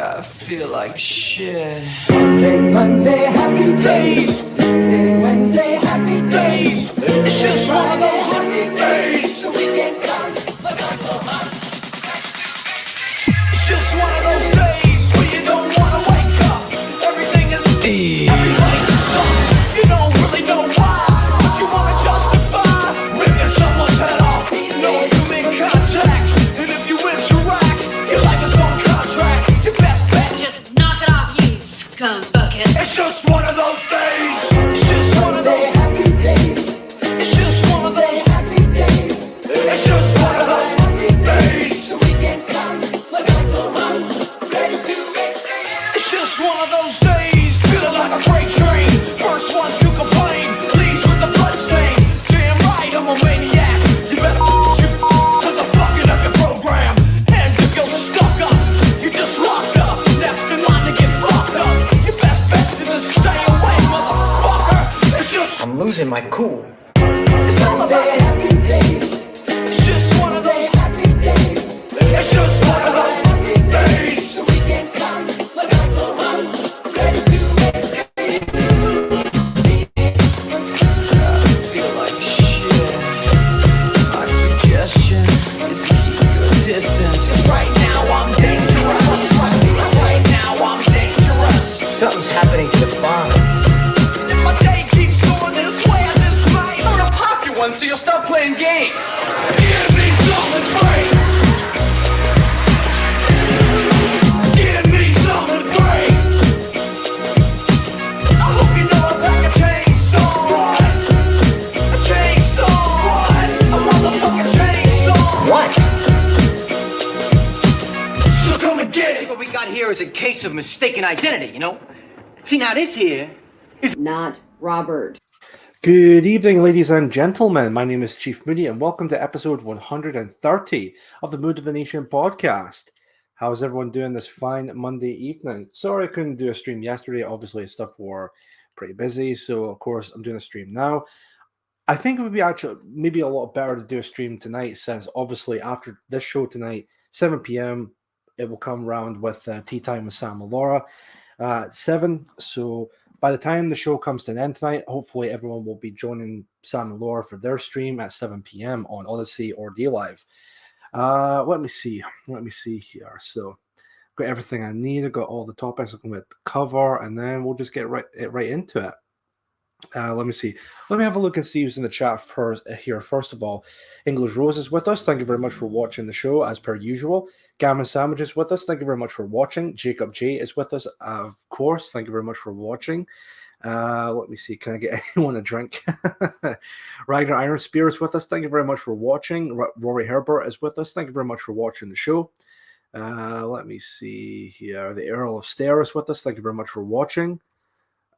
I feel like shit. Monday, happy days. Tuesday, Wednesday, happy days. It's just one of those happy days. The weekend comes, my cycle hums. It's just one of those days where you don't wanna wake up. Everything is everybody sucks. You don't really know why, but you wanna justify ripping someone's head off. No human contact, and if you interact, your life is on contract. Your best bet, Just knock it off, you scum bucket. it's just one of those days. It's just one of those. Happy days. It's just one of those. Happy days. It's just one of those days. The weekend comes, my cycle hums. Ready to make stays. It's just one of those days, feeling like a freight train. First one to complain, leaves with the bloodstain. Damn right, I'm a maniac. You better shoot, cause I'm fucking up your program. And if you're stuck up, you just locked up. Next in line to get fucked up. Your best bet is to stay away, motherfucker. It's just, I'm losing my cool. it's all about it. Happy days. It's just one of those, Happy days. it's just one of those days. The weekend comes, my cycle hums. Ready to make stays. Feel like shit. My suggestion is to keep your distance. 'Cause right now I'm dangerous. Right now I'm dangerous. Something's happening to the bonds. If my day keeps going this way and this way, I'm gonna pop you one so you'll stop playing games. give me something great. Give me something great. I hope you know I pack a chainsaw. A chainsaw. A motherfucking chainsaw. What? So come and get it. What we got here is a case of mistaken identity, you know? See, now this here, Not Robert. Good evening, ladies and gentlemen. My name is Chief Moody, and welcome to episode 130 of the Mood of the Nation podcast. How's everyone doing this fine Monday evening? Sorry I couldn't do a stream yesterday. Obviously, stuff were pretty busy, so of course I'm doing a stream now. I think it would be actually maybe a lot better to do a stream tonight, since obviously after this show tonight, 7 p.m., it will come round with Tea Time with Sam and Laura at 7. So by the time the show comes to an end tonight, hopefully everyone will be joining Sam and Laura for their stream at 7 p.m. on Odysee or DLive. Let me see here. So got everything I need. I got all the topics I'm going to cover, and then we'll just get right into it. Let me see. Let me have a look and see who's in the chat first here. First of all, English Rose is with us. Thank you very much for watching the show, as per usual. Gammon Sandwich is with us. Thank you very much for watching. Jacob J is with us, of course. Thank you very much for watching. Let me see. Can I get anyone a drink? Ragnar Iron Spear is with us. Thank you very much for watching. Rory Herbert is with us. Thank you very much for watching the show. Let me see here. The Earl of Stair is with us. Thank you very much for watching.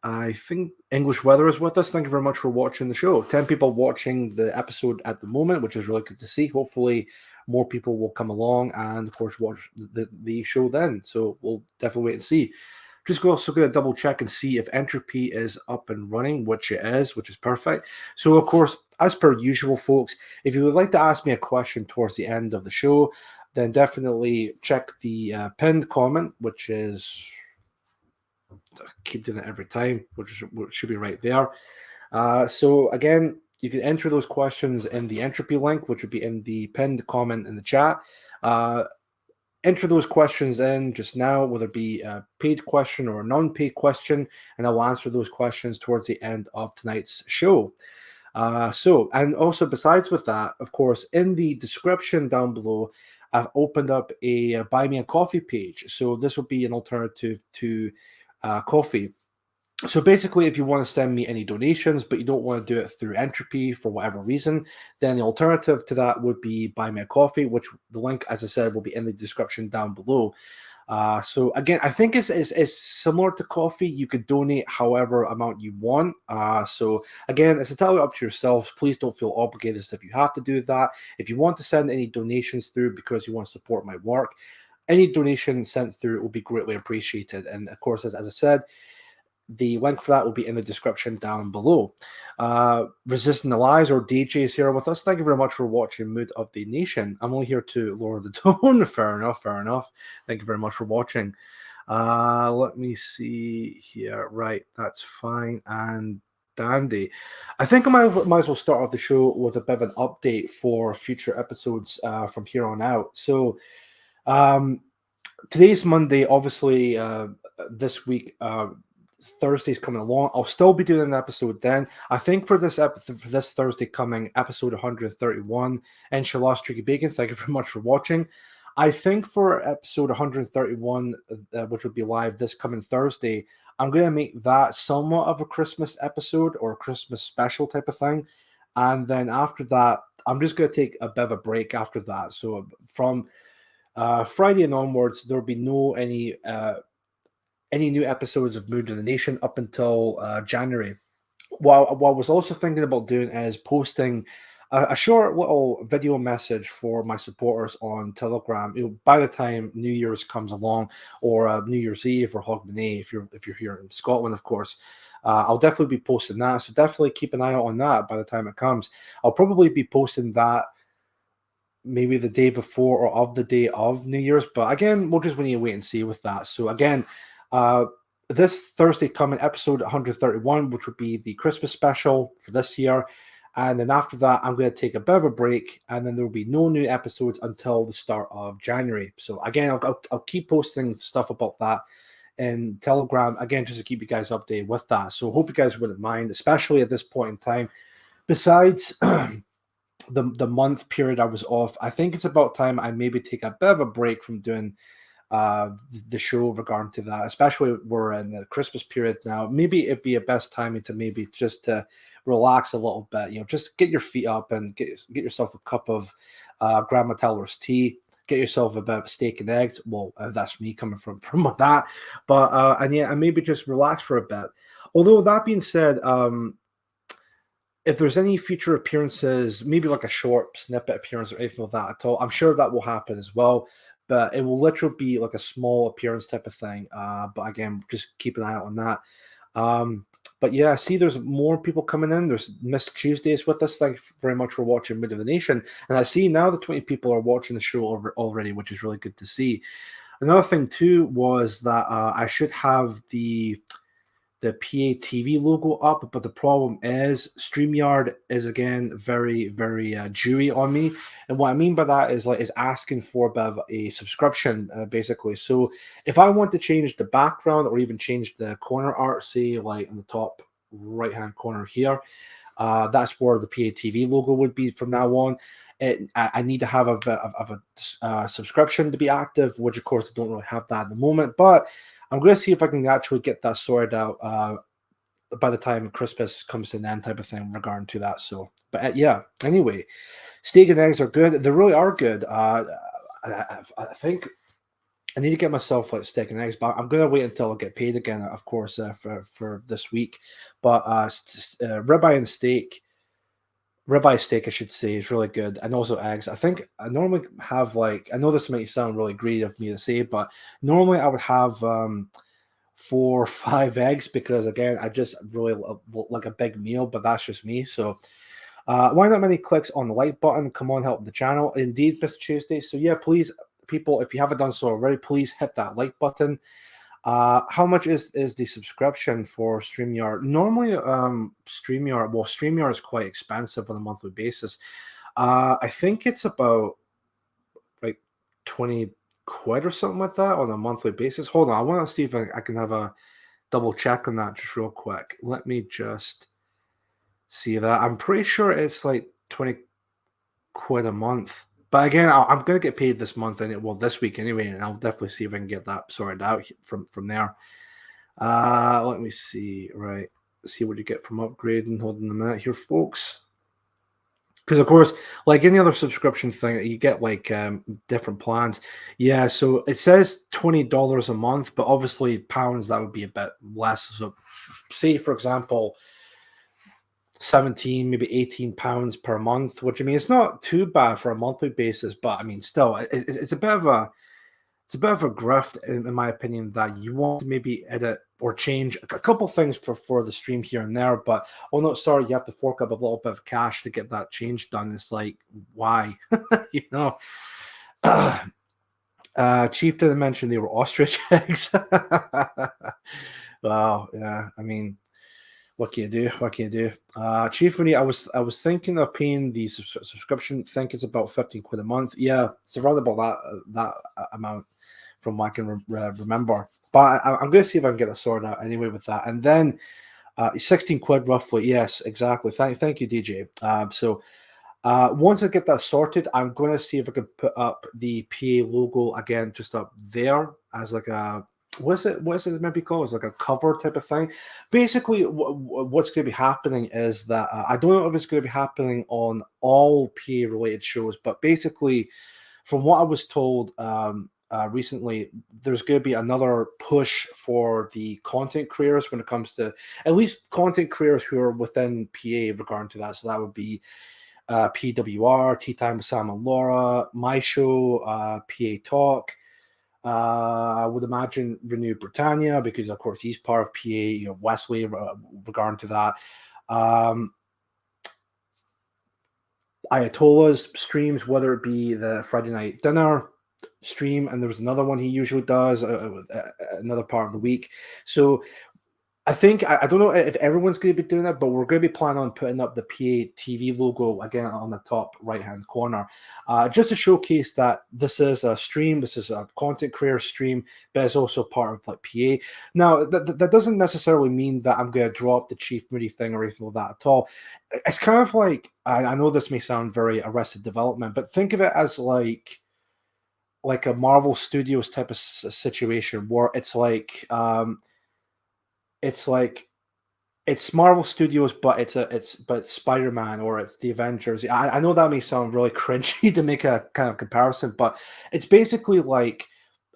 I think English Weather is with us. Thank you very much for watching the show. 10 people watching the episode at the moment, which is really good to see. Hopefully more people will come along and, of course, watch the show then. So we'll definitely wait and see. Just also going to double check and see if Entropy is up and running, which it is, which is perfect. So, of course, as per usual, folks, if you would like to ask me a question towards the end of the show, then definitely check the pinned comment, which is... I keep doing it every time, which should be right there. So again, you can enter those questions in the Entropy link, which would be in the pinned comment in the chat. Enter those questions in just now, whether it be a paid question or a non-paid question, and I will answer those questions towards the end of tonight's show. And also besides with that, of course, in the description down below, I've opened up a Buy Me a Coffee page. So this will be an alternative to coffee. So basically, if you want to send me any donations, but you don't want to do it through Entropy for whatever reason, then the alternative to that would be Buy Me a Coffee, which the link, as I said, will be in the description down below. So again, I think it's similar to coffee. You could donate however amount you want. So again, it's entirely up to yourselves. Please don't feel obligated as if you have to do that. If you want to send any donations through because you want to support my work, any donation sent through will be greatly appreciated. And of course, as I said, the link for that will be in the description down below. Resisting the Lies, or DJ, is here with us. Thank you very much for watching Mood of the Nation. I'm only here to lower the tone. Fair enough. Thank you very much for watching. Let me see here. Right, that's fine and dandy. I think I might as well start off the show with a bit of an update for future episodes from here on out. So, um, today's Monday. Obviously, this week, Thursday's coming along. I'll still be doing an episode then. I think for this episode, for this Thursday coming, episode 131. Inshallah, Streaky Bacon. Thank you very much for watching. I think for episode 131, which will be live this coming Thursday, I'm going to make that somewhat of a Christmas episode or a Christmas special type of thing. And then after that, I'm just going to take a bit of a break after that. So from Friday and onwards, there will be no any new episodes of Mood of the Nation up until January. What I was also thinking about doing is posting a short little video message for my supporters on Telegram. By the time New Year's comes along, or New Year's Eve, or Hogmanay, if you're here in Scotland, of course, I'll definitely be posting that. So definitely keep an eye out on that. By the time it comes, I'll probably be posting that maybe the day before or of the day of New Year's. But again, we'll just need to wait and see with that. So again, this Thursday coming, episode 131, which would be the Christmas special for this year. And then after that, I'm going to take a bit of a break, and then there will be no new episodes until the start of January. So again, I'll keep posting stuff about that in Telegram, again, just to keep you guys updated with that. So hope you guys wouldn't mind, especially at this point in time. Besides the month period I was off, I think it's about time I maybe take a bit of a break from doing the show regarding to that, especially we're in the Christmas period now. Maybe it'd be a best timing to maybe just to relax a little bit, just get your feet up and get yourself a cup of Grandma Teller's tea, get yourself a bit of steak and eggs. Well, that's me coming from that, but and maybe just relax for a bit. Although that being said, if there's any future appearances, maybe like a short snippet appearance or anything like that at all, I'm sure that will happen as well. But it will literally be like a small appearance type of thing. But again, just keep an eye out on that. But yeah, see, there's more people coming in. There's Miss Tuesdays with us. Thank you very much for watching Mood of the Nation. And I see now the 20 people are watching the show already, which is really good to see. Another thing too was that I should have the PA TV logo up, but the problem is StreamYard is again very, very dewy on me. And what I mean by that is asking for a bit of a subscription, basically. So if I want to change the background or even change the corner art, say like in the top right hand corner here, that's where the PA TV logo would be from now on. I need to have a bit of a subscription to be active, which of course I don't really have that at the moment, but I'm going to see if I can actually get that sorted out by the time Christmas comes to an end, type of thing regarding to that. So, but yeah, anyway, steak and eggs are good. They really are good. I think I need to get myself like steak and eggs, but I'm going to wait until I get paid again, of course, for this week. But ribeye steak, I should say, is really good, and also eggs. I think I normally have I know this might sound really greedy of me to say, but normally I would have 4 or 5 eggs, because again, I just really like a big meal, but that's just me. So why not many clicks on the like button? Come on, help the channel. Indeed, Mr. Tuesday. So yeah, please, people, if you haven't done so already, please hit that like button. How much is the subscription for StreamYard? Normally, StreamYard is quite expensive on a monthly basis. I think it's about like 20 quid or something like that on a monthly basis. Hold on, I want to see if I can have a double check on that just real quick. Let me just see that. I'm pretty sure it's like 20 quid a month. But again, I'm going to get paid this month, and this week anyway, and I'll definitely see if I can get that sorted out from there. Let me see. Right. See what you get from upgrading. Hold on a minute here, folks. Because, of course, like any other subscription thing, you get different plans. Yeah, so it says $20 a month, but obviously pounds, that would be a bit less. So say, for example, 17, maybe 18 pounds per month, which I mean, it's not too bad for a monthly basis, but I mean, still, it's a bit of a grift, in my opinion, that you want to maybe edit or change a couple things for the stream here and there, but oh no, sorry, you have to fork up a little bit of cash to get that change done. It's like, why? Chief didn't mention they were ostrich eggs. Wow, yeah. I mean, what can you do? What can you do? Chief, when I was thinking of paying the subscription. I think it's about 15 quid a month. Yeah, it's around about that amount from what I can remember. But I'm going to see if I can get a sorted out anyway with that. And then 16 quid roughly. Yes, exactly. Thank you, DJ. Once I get that sorted, I'm going to see if I can put up the PA logo again, just up there as like a what's it maybe called? It's like a cover type of thing. Basically, what's going to be happening is that I don't know if it's going to be happening on all PA related shows, but basically, from what I was told recently, there's going to be another push for the content creators when it comes to at least content creators who are within PA regarding to that. So that would be PWR, Tea Time with Sam and Laura, my show, PA Talk. I would imagine Renew Britannia because, of course, he's part of PA. Wesley, regarding to that. Ayatollah's streams, whether it be the Friday night dinner stream, and there was another one he usually does, another part of the week. So I think I don't know if everyone's going to be doing that, but we're going to be planning on putting up the PA TV logo again on the top right-hand corner, just to showcase that this is a stream, this is a content creator stream, but it's also part of like PA. Now that doesn't necessarily mean that I'm going to drop the Chief Moody thing or anything like that at all. It's kind of like I know this may sound very Arrested Development, but think of it as like a Marvel Studios type of situation where it's like. It's Marvel Studios, but it's Spider-Man or it's the Avengers. I know that may sound really cringy to make a kind of comparison, but it's basically like,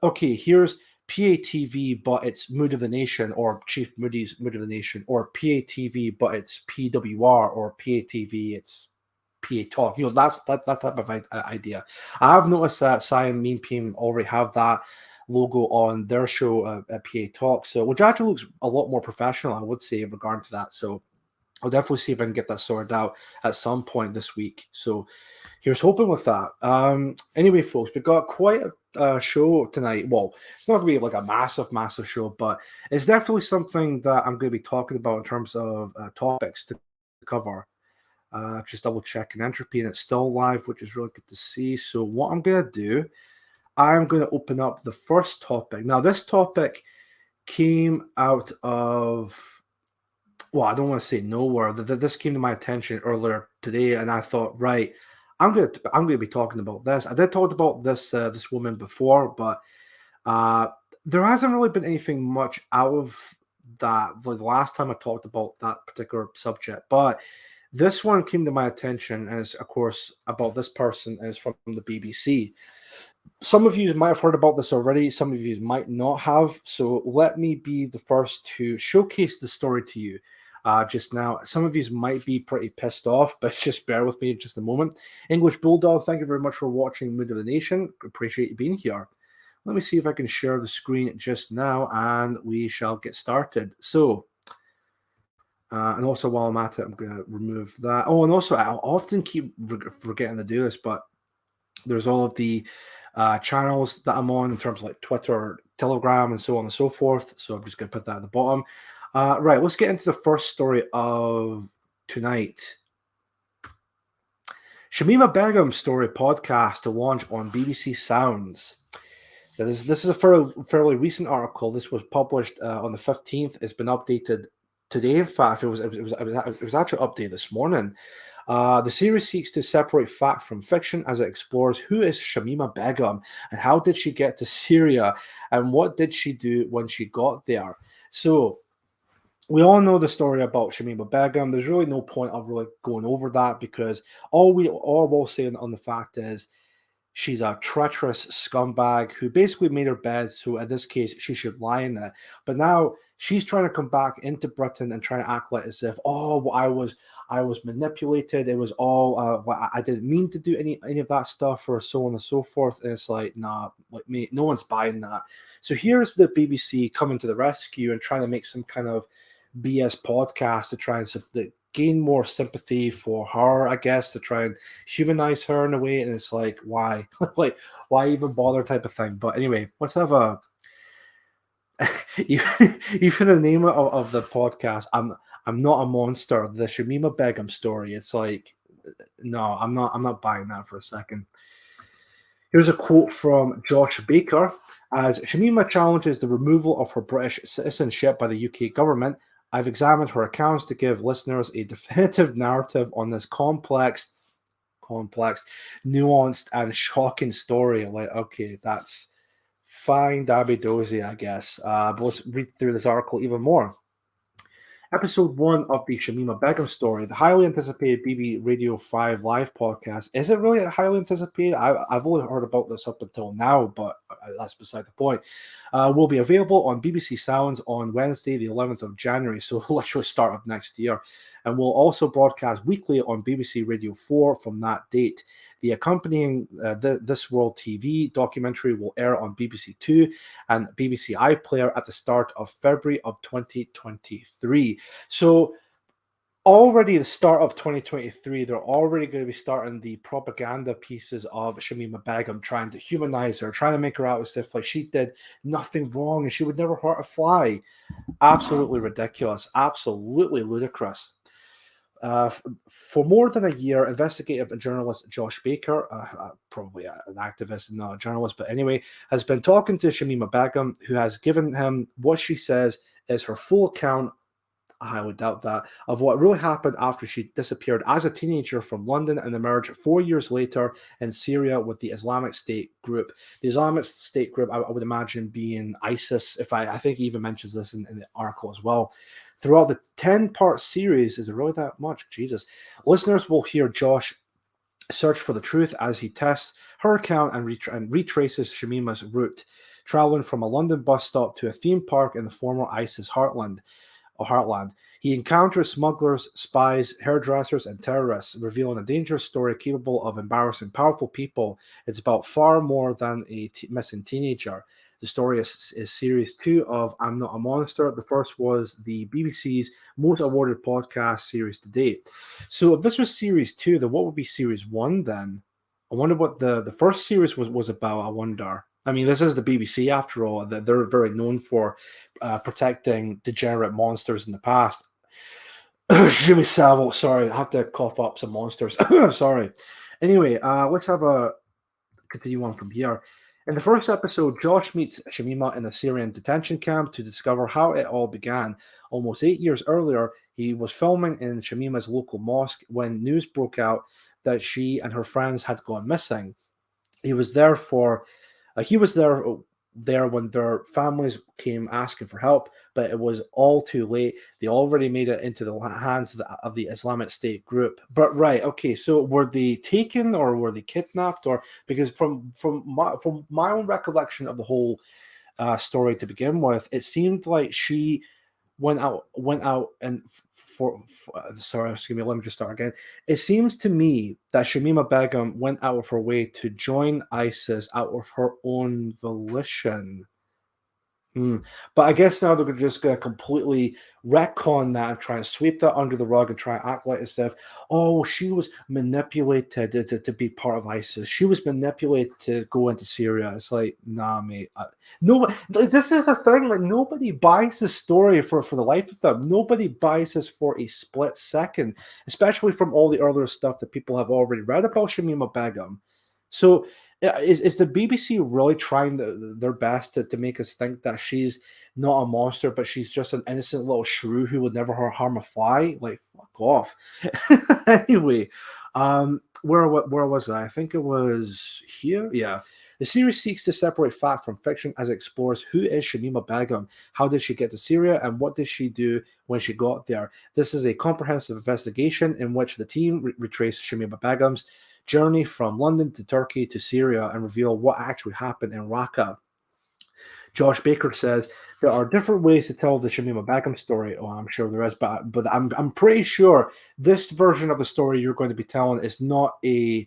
okay, here's PATV, but it's Mood of the Nation or Chief Moody's Mood of the Nation, or PATV, but it's PWR, or PATV, it's PA Talk. That's that type of idea. I have noticed that Cyan Mean Team already have that logo on their show at PA Talk, so which actually looks a lot more professional, I would say, in regard to that. So I'll definitely see if I can get that sorted out at some point this week. So here's hoping with that. Anyway, folks, we've got quite a show tonight. Well, it's not going to be like a massive show, but it's definitely something that I'm going to be talking about in terms of topics to cover. Just double checking Entropy, and it's still live, which is really good to see. So what I'm going to do, I'm going to open up the first topic. Now, this topic came out of, well, I don't want to say nowhere. This came to my attention earlier today, and I thought, right, I'm going to be talking about this. I did talk about this woman before, but there hasn't really been anything much out of that. Like the last time I talked about that particular subject, but this one came to my attention, and it's, of course, about this person, and it's from the BBC. Some of you might have heard about this already. Some of you might not have. So let me be the first to showcase the story to you just now. Some of you might be pretty pissed off, but just bear with me just a moment. English Bulldog, thank you very much for watching Mood of the Nation. Appreciate you being here. Let me see if I can share the screen just now, and we shall get started. So, and also while I'm at it, I'm going to remove that. Oh, and also I often keep forgetting to do this, but there's all of the channels that I'm on in terms of like Twitter, Telegram, and so on and so forth. So I'm just going to put that at the bottom. Right, let's get into the first story of tonight. Shamima Begum story podcast to launch on BBC Sounds. Now, this is a fairly recent article. This was published on the 15th. It's been updated today. In fact, it was actually updated this morning. The series seeks to separate fact from fiction as it explores who is Shamima Begum and how did she get to Syria and what did she do when she got there. So we all know the story about Shamima Begum. There's really no point of really going over that because all we'll say on the fact is she's a treacherous scumbag who basically made her bed, so in this case, she should lie in it. But now she's trying to come back into Britain and trying to act like as if, oh, well, I was manipulated. It was all, well, I didn't mean to do any of that stuff, or so on and so forth. And it's like, nah, like me, no one's buying that. So here's the BBC coming to the rescue and trying to make some kind of BS podcast to try and gain more sympathy for her, I guess, to try and humanize her in a way. And it's like, why? Like, why even bother type of thing. But anyway, let's have a even the name of the podcast. I'm not a monster. The Shamima Begum story. It's like, no, I'm not buying that for a second. Here's a quote from Josh Baker as Shamima challenges the removal of her British citizenship by the UK government. I've examined her accounts to give listeners a definitive narrative on this complex, nuanced, and shocking story. Like, okay, that's fine, Dabby Dozy, I guess. But let's read through this article even more. Episode 1 of the Shamima Begum story, the highly anticipated BB Radio 5 live podcast. Is it really highly anticipated? I've only heard about this up until now, but that's beside the point. Will be available on BBC Sounds on Wednesday, the 11th of January, so literally start of next year. And will also broadcast weekly on BBC Radio 4 from that date. The accompanying This World TV documentary will air on BBC Two and BBC iPlayer at the start of February of 2023. So already the start of 2023, they're already going to be starting the propaganda pieces of Shamima Begum, trying to humanize her, trying to make her out as if like she did nothing wrong and she would never hurt a fly. Absolutely ridiculous, absolutely ludicrous. For more than a year, investigative journalist Josh Baker, probably an activist and not a journalist, but anyway, has been talking to Shamima Begum, who has given him what she says is her full account, I would doubt that, of what really happened after she disappeared as a teenager from London and emerged 4 years later in Syria with the Islamic State group. The Islamic State group, I would imagine, being ISIS. I think he even mentions this in the article as well. Throughout the 10-part series, is it really that much? Jesus. Listeners will hear Josh search for the truth as he tests her account and retraces Shamima's route, traveling from a London bus stop to a theme park in the former ISIS heartland. He encounters smugglers, spies, hairdressers, and terrorists, revealing a dangerous story capable of embarrassing powerful people. It's about far more than a missing teenager. The story is series 2 of I'm Not a Monster. The first was the BBC's most awarded podcast series to date. So if this was series 2, then what would be series 1 then? I wonder what the first series was about, I wonder. I mean, this is the BBC after all. That they're very known for protecting degenerate monsters in the past. Jimmy Savile, sorry, I have to cough up some monsters. Sorry. Anyway, let's continue on from here. In the first episode, Josh meets Shamima in a Syrian detention camp to discover how it all began. Almost 8 years earlier, he was filming in Shamima's local mosque when news broke out that she and her friends had gone missing. He was there when their families came asking for help, but it was all too late. They already made it into the hands of the Islamic State group. But right, okay, so were they taken or were they kidnapped? Or because from my own recollection of the whole story to begin with, it seemed like she went out and sorry, excuse me, let me just start again. It seems to me that Shamima Begum went out of her way to join ISIS out of her own volition. But I guess now they're just going to completely retcon that and try and sweep that under the rug and try and act like as if, oh, she was manipulated to be part of ISIS. She was manipulated to go into Syria. It's like, nah, mate. No, this is the thing. Like, nobody buys this story for the life of them. Nobody buys this for a split second, especially from all the other stuff that people have already read about Shamima Begum. So is the BBC really trying their best to make us think that she's not a monster, but she's just an innocent little shrew who would never harm a fly? Like, fuck off. Anyway, where was I? I think it was here. Yeah. The series seeks to separate fact from fiction as it explores who is Shamima Begum, how did she get to Syria, and what did she do when she got there. This is a comprehensive investigation in which the team retrace Shamima Begum's journey from London to Turkey to Syria and reveal what actually happened in Raqqa. Josh Baker says there are different ways to tell the Shamima Begum story. Oh, I'm sure there is, but I'm pretty sure this version of the story you're going to be telling is not a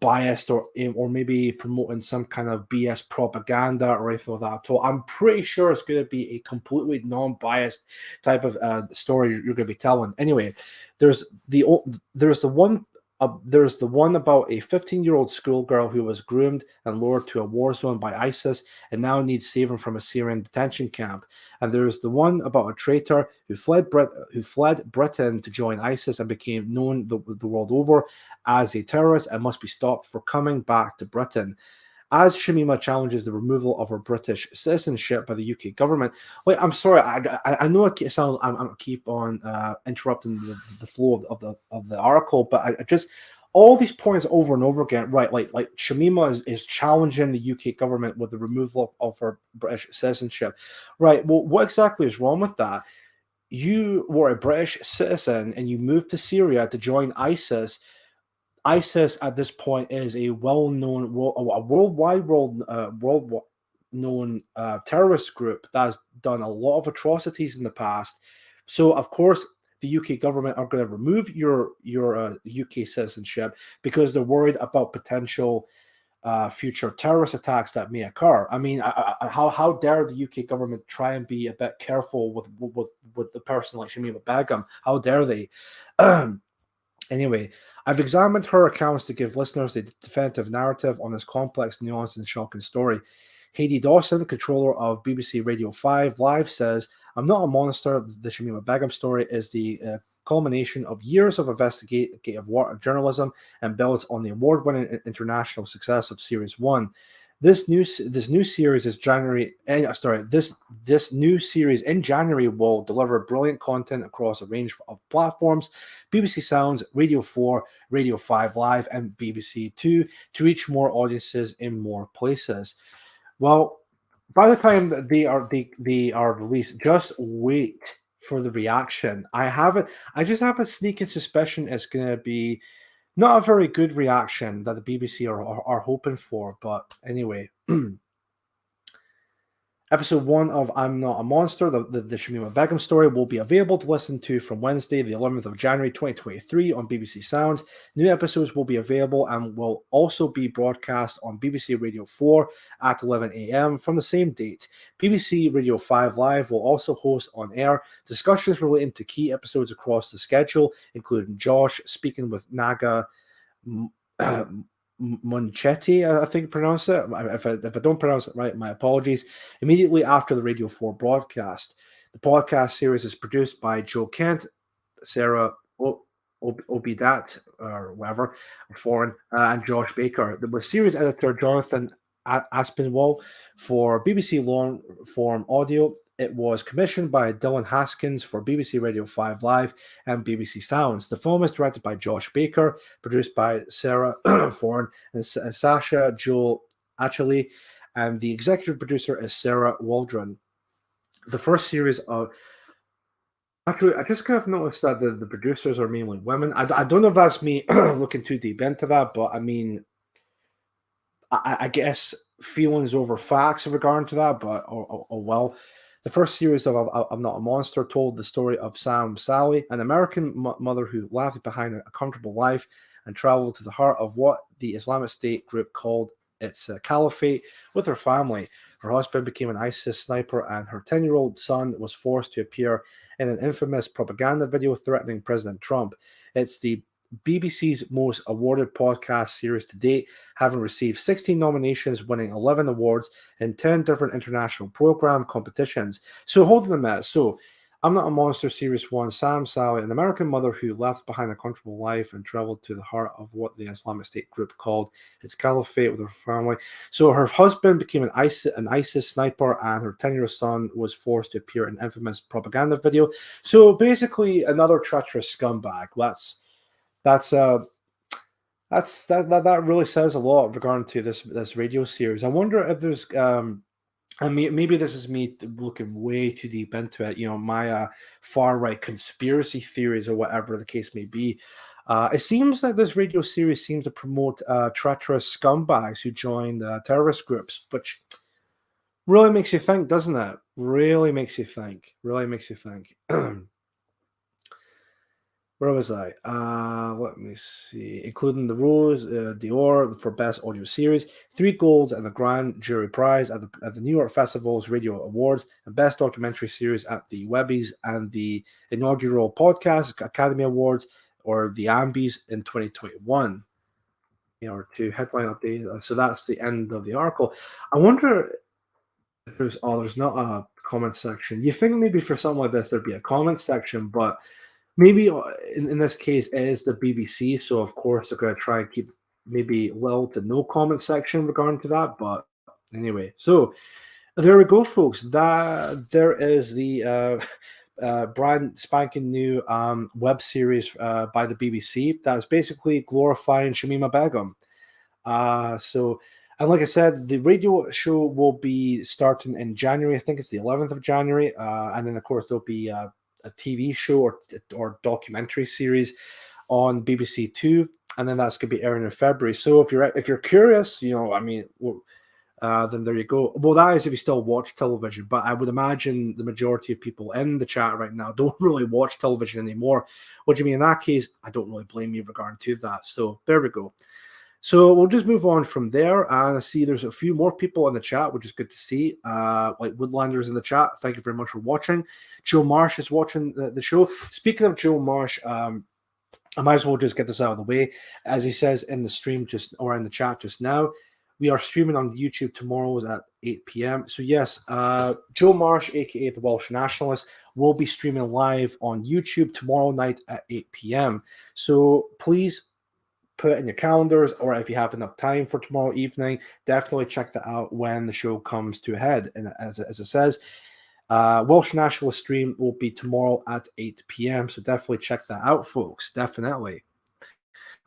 biased or maybe promoting some kind of BS propaganda or anything like that at all. I'm pretty sure it's going to be a completely non-biased type of story you're going to be telling. Anyway, there's the one. There's the one about a 15-year-old schoolgirl who was groomed and lured to a war zone by ISIS and now needs saving from a Syrian detention camp. And there's the one about a traitor who fled Britain to join ISIS and became known the world over as a terrorist and must be stopped for coming back to Britain. As Shamima challenges the removal of her British citizenship by the UK government. Wait, I'm sorry. I know it sounds. I'm keep on interrupting the flow of the article, but I just all these points over and over again. Right, like Shamima is challenging the UK government with the removal of her British citizenship. Right. Well, what exactly is wrong with that? You were a British citizen and you moved to Syria to join ISIS. ISIS at this point is a well-known, world-known terrorist group that has done a lot of atrocities in the past. So, of course, the UK government are going to remove your UK citizenship because they're worried about potential future terrorist attacks that may occur. I mean, how dare the UK government try and be a bit careful with the person like Shamima Begum? How dare they? Anyway, I've examined her accounts to give listeners a definitive narrative on this complex, nuanced, and shocking story. Hayley Dawson, controller of BBC Radio 5 Live, says, "I'm not a monster. The Shamima Begum story is the culmination of years of investigative journalism and builds on the award-winning international success of Series 1. This new series is this new series in January will deliver brilliant content across a range of platforms: BBC Sounds, Radio 4, Radio 5 Live, and BBC 2 to reach more audiences in more places." Well, by the time that they are released, just wait for the reaction. I just have a sneaking suspicion it's going to be not a very good reaction that the BBC are hoping for, but anyway. Episode 1 of I'm Not a Monster, the Shamima Begum story, will be available to listen to from Wednesday, the 11th of January 2023 on BBC Sounds. New episodes will be available and will also be broadcast on BBC Radio 4 at 11 a.m. from the same date. BBC Radio 5 Live will also host on-air discussions relating to key episodes across the schedule, including Josh speaking with Naga Monchetti, I think you pronounce it. If I don't pronounce it right, my apologies. Immediately after the Radio 4 broadcast. The podcast series is produced by Joe Kent, Sarah Obidat, or whatever, foreign, and Josh Baker. The series editor Jonathan Aspinwall for BBC Long Form Audio. It was commissioned by Dylan Haskins for BBC Radio 5 Live and BBC Sounds. The film is directed by Josh Baker, produced by Sarah Foran and Sasha Joel Achely, and the executive producer is Sarah Waldron. The first series of... Actually, I just kind of noticed that the producers are mainly women. I don't know if that's me looking too deep into that, but I mean, I guess feelings over facts regarding to that, but oh well. The first series of I'm Not a Monster told the story of Sam Sally, an American mother who left behind a comfortable life and traveled to the heart of what the Islamic State group called its caliphate with her family. Her husband became an ISIS sniper, and her 10-year-old son was forced to appear in an infamous propaganda video threatening President Trump. It's the BBC's most awarded podcast series to date, having received 16 nominations, winning 11 awards in 10 different international program competitions. So hold on a minute. So I'm Not a Monster Series 1, Sam Sally, an American mother who left behind a comfortable life and traveled to the heart of what the Islamic State group called its caliphate with her family. So her husband became an ISIS sniper, and her 10-year-old son was forced to appear in an infamous propaganda video. So basically another treacherous scumbag. That really says a lot regarding to this radio series. I wonder if there's I mean, maybe this is me looking way too deep into it. You know, my far right conspiracy theories or whatever the case may be. It seems like this radio series seems to promote treacherous scumbags who join terrorist groups, which really makes you think, doesn't it? Really makes you think. Where was I? Let me see. Including the Rose d'Or for Best Audio Series, 3 golds and the Grand Jury Prize at the New York Festival's Radio Awards, and Best Documentary Series at the Webbies and the inaugural Podcast Academy Awards, or the Ambies, in 2021. Or to headline update. So that's the end of the article. I wonder if there's not a comment section. You think maybe for something like this there'd be a comment section, but maybe in this case it is the BBC, so of course they're going to try and keep maybe little to no comment section regarding to that. But anyway, so there we go, folks. That there is the brand spanking new web series by the BBC that's basically glorifying Shamima Begum. So, and like I said, the radio show will be starting in January. I think it's the 11th of January, and then of course there'll be a TV show or documentary series on BBC Two, and then that's going to be airing in February. So if you're curious, I mean, then there you go. Well, that is if you still watch television, but I would imagine the majority of people in the chat right now don't really watch television anymore. What do you mean? In that case, I don't really blame you regarding to that. So there we go. So we'll just move on from there. And I see there's a few more people in the chat, which is good to see. Like Woodlanders in the chat. Thank you very much for watching. Joe Marsh is watching the show. Speaking of Joe Marsh, I might as well just get this out of the way. As he says in the stream or in the chat just now, we are streaming on YouTube tomorrow at 8 p.m. So yes, Joe Marsh, aka the Welsh Nationalist, will be streaming live on YouTube tomorrow night at 8 p.m. So please put it in your calendars, or if you have enough time for tomorrow evening, definitely check that out when the show comes to a head. And as it says, Welsh Nationalist stream will be tomorrow at 8 p.m. So definitely check that out, folks. Definitely.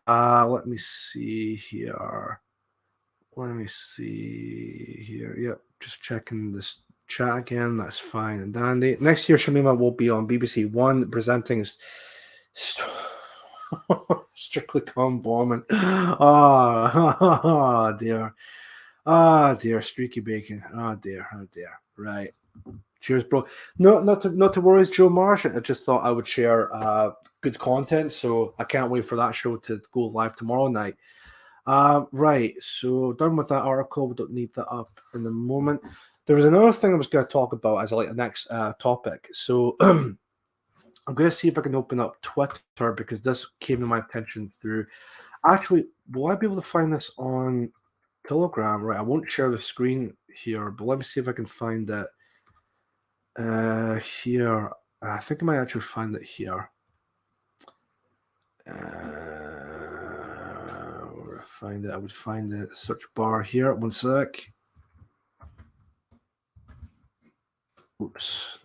Let me see here. Yep, just checking this chat again. That's fine and dandy. Next year, Shamima will be on BBC One presenting Strictly Come Bombing. Oh, dear. Oh, dear. Streaky Bacon. Oh, dear. Right. Cheers, bro. No, not to worry, Joe Marsh. I just thought I would share good content, so I can't wait for that show to go live tomorrow night. Right, so done with that article. We don't need that up in the moment. There was another thing I was going to talk about as the next topic. So I'm going to see if I can open up Twitter, because this came to my attention through. Actually, will I be able to find this on Telegram? Right, I won't share the screen here, but let me see if I can find it here. I think I might actually find it here. I would find the search bar here. One sec. Oops.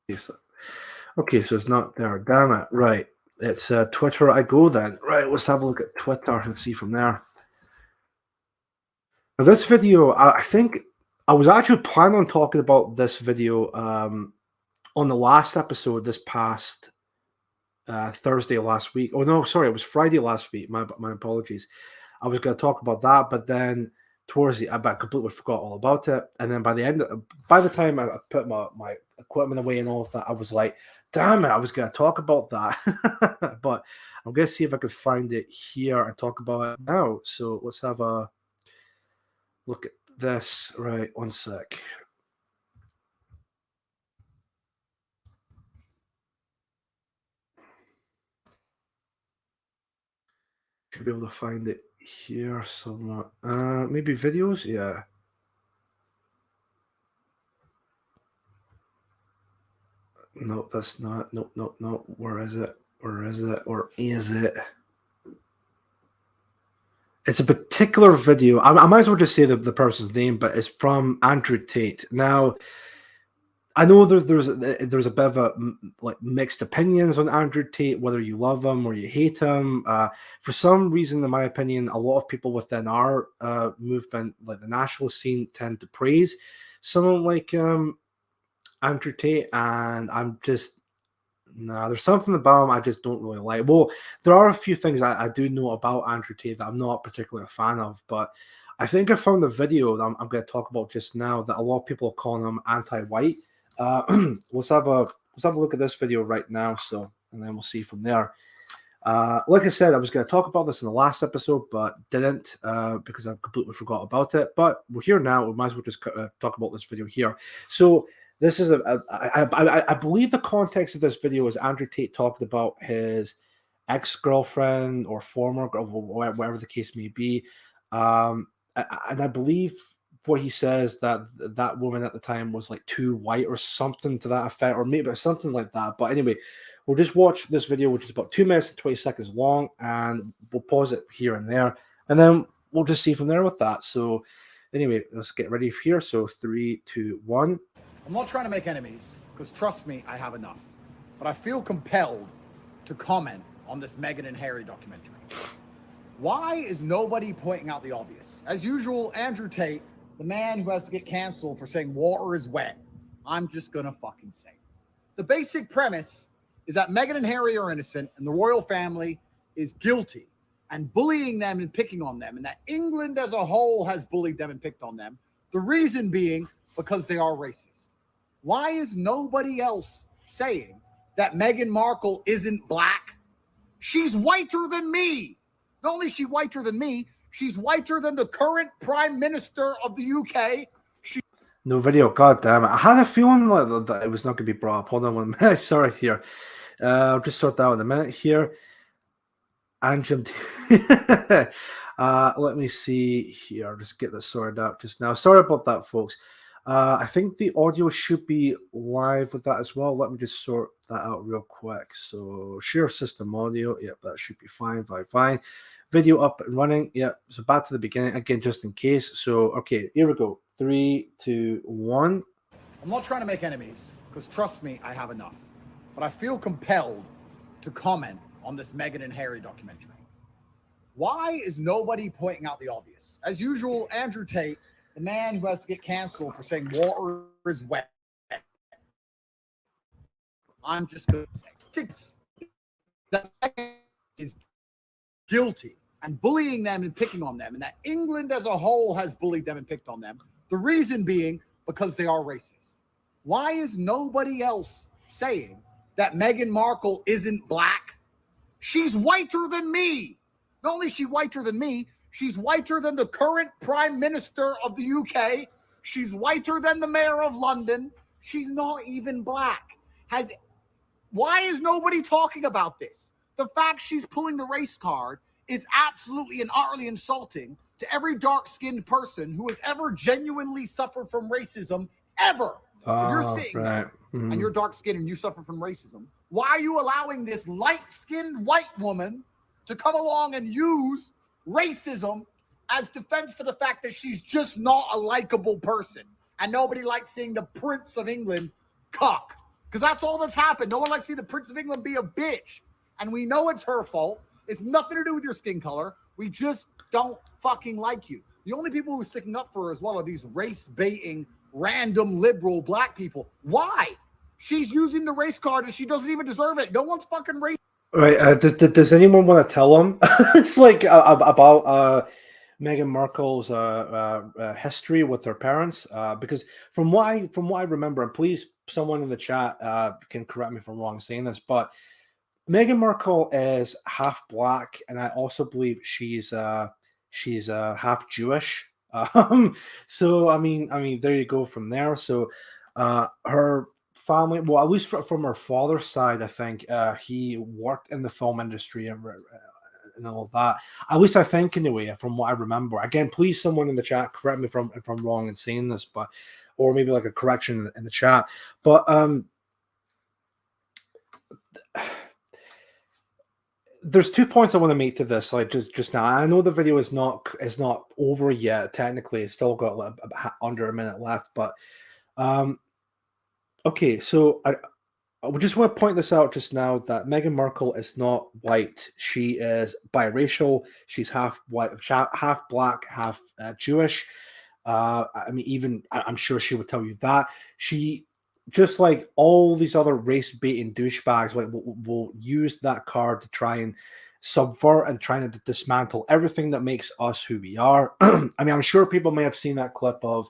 Yes. Okay, so it's not there. Damn it. Right. It's Twitter I go then. Right, let's have a look at Twitter and see from there. Now, this video, I think I was actually planning on talking about this video on the last episode this past Thursday last week. Oh no, sorry, it was Friday last week. My apologies. I was going to talk about that, but then towards the I completely forgot all about it. And then by the time I put my equipment away and all of that, I was like, damn it, I was going to talk about that. But I'm going to see if I could find it here and talk about it now. So let's have a look at this. Right, one sec. Should be able to find it here somewhere. Maybe videos? Yeah. No, that's not. Nope. Where is it? It's a particular video. I might as well just say the person's name, but it's from Andrew Tate. Now, I know there's a bit of a mixed opinions on Andrew Tate, whether you love him or you hate him. For some reason, in my opinion, a lot of people within our movement, like the national scene, tend to praise someone like Andrew Tate, and I'm just there's something about him I just don't really like. Well, there are a few things I do know about Andrew Tate that I'm not particularly a fan of, but I think I found a video that I'm going to talk about just now that a lot of people are calling him anti-white. Let's have a look at this video right now. So and then we'll see from there. Like I said, I was going to talk about this in the last episode, but didn't because I completely forgot about it. But we're here now. We might as well just talk about this video here. So this is I believe the context of this video is Andrew Tate talked about his ex-girlfriend or former, or whatever the case may be. And I believe what he says that woman at the time was like too white or something to that effect, or maybe something like that. But anyway, we'll just watch this video, which is about 2 minutes and 20 seconds long, and we'll pause it here and there, and then we'll just see from there with that. So anyway, let's get ready here. So 3, 2, 1. I'm not trying to make enemies, because trust me, I have enough. But I feel compelled to comment on this Meghan and Harry documentary. Why is nobody pointing out the obvious? As usual, Andrew Tate, the man who has to get canceled for saying water is wet. I'm just gonna fucking say it. The basic premise is that Meghan and Harry are innocent and the royal family is guilty and bullying them and picking on them, and that England as a whole has bullied them and picked on them. The reason being because they are racist. Why is nobody else saying that Meghan Markle isn't black? She's whiter than me. Not only is she whiter than me, she's whiter than the current Prime Minister of the UK. No video. God damn it. I had a feeling like that it was not going to be brought up. Hold on 1 minute. Sorry here. I'll just sort that out in a minute here. And Jim. Let me see here. I'll just get this sorted out just now. Sorry about that, folks. I think the audio should be live with that as well. Let me just sort that out real quick. So share system audio. Yep, that should be fine. Fine. Video up and running. Yep. So back to the beginning again, just in case. So okay, here we go. 3, 2, 1. I'm not trying to make enemies, because trust me, I have enough. But I feel compelled to comment on this Meghan and Harry documentary. Why is nobody pointing out the obvious? As usual, Andrew Tate, the man who has to get canceled for saying water is wet. I'm just going to say that Meghan is guilty and bullying them and picking on them, and that England as a whole has bullied them and picked on them. The reason being because they are racist. Why is nobody else saying that Meghan Markle isn't black? She's whiter than me. Not only is she whiter than me, she's whiter than the current Prime Minister of the UK. She's whiter than the Mayor of London. She's not even black. Why is nobody talking about this? The fact she's pulling the race card is absolutely and utterly insulting to every dark-skinned person who has ever genuinely suffered from racism, ever. If you're sitting there and you're dark-skinned and you suffer from racism, why are you allowing this light-skinned white woman to come along and use racism as defense for the fact that she's just not a likable person? And nobody likes seeing the Prince of England cock, because that's all that's happened. No one likes seeing the Prince of England be a bitch. And we know it's her fault. It's nothing to do with your skin color. We just don't fucking like you. The only people who are sticking up for her as well are these race-baiting, random liberal black people. Why? She's using the race card and she doesn't even deserve it. No one's fucking race. Right. Does anyone want to tell them? It's like about Meghan Markle's history with her parents. Because from what I remember, and please, someone in the chat can correct me if I'm wrong saying this, but Meghan Markle is half black, and I also believe she's half Jewish. So I mean, there you go from there. So her family, well, at least from her father's side, I think he worked in the film industry and all that. At least I think, anyway, from what I remember. Again, please, someone in the chat, correct me if I'm wrong in saying this, but or maybe like a correction in the chat. But there's 2 points I want to make to this, like just now. I know the video is not over yet. Technically, it's still got under a minute left, but okay. So I would just want to point this out just now that Meghan Markle is not white. She is biracial. She's half white, half black, half Jewish. I mean, even I'm sure she would tell you that. She, just like all these other race-baiting douchebags, will use that card to try and subvert and trying to dismantle everything that makes us who we are. I mean, I'm sure people may have seen that clip of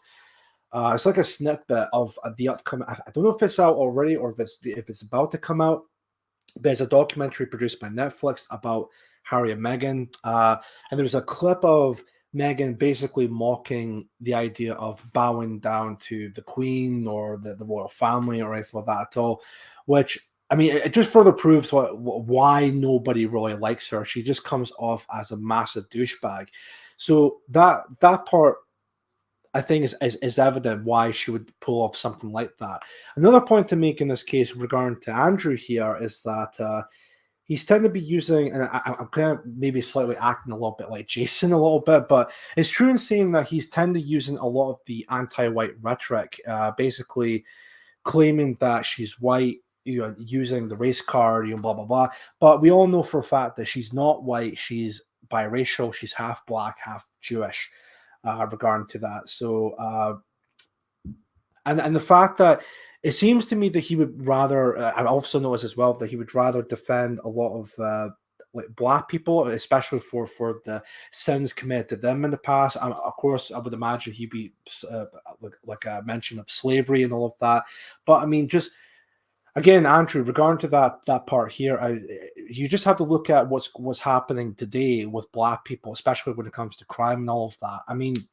it's like a snippet of the upcoming. I don't know if it's out already or if it's about to come out. There's a documentary produced by Netflix about Harry and Meghan, and there's a clip of Meghan basically mocking the idea of bowing down to the Queen or the royal family or anything like that at all, which I mean, it just further proves why nobody really likes her. She just comes off as a massive douchebag. So that part, I think, is evident why she would pull off something like that. Another point to make in this case regarding to Andrew here is that he's tended to be using, and I'm kind of maybe slightly acting a little bit like Jason a little bit, but it's true in saying that he's tended using a lot of the anti-white rhetoric, basically claiming that she's white, using the race card, blah blah blah. But we all know for a fact that she's not white. She's biracial. She's half black, half Jewish. Regarding to that, so and the fact that it seems to me that he would rather, I also notice as well that he would rather defend a lot of like black people, especially for the sins committed to them in the past. Of course, I would imagine he'd be like a mention of slavery and all of that. But I mean, just again, Andrew, regarding to that part here, you just have to look at what's happening today with black people, especially when it comes to crime and all of that. I mean,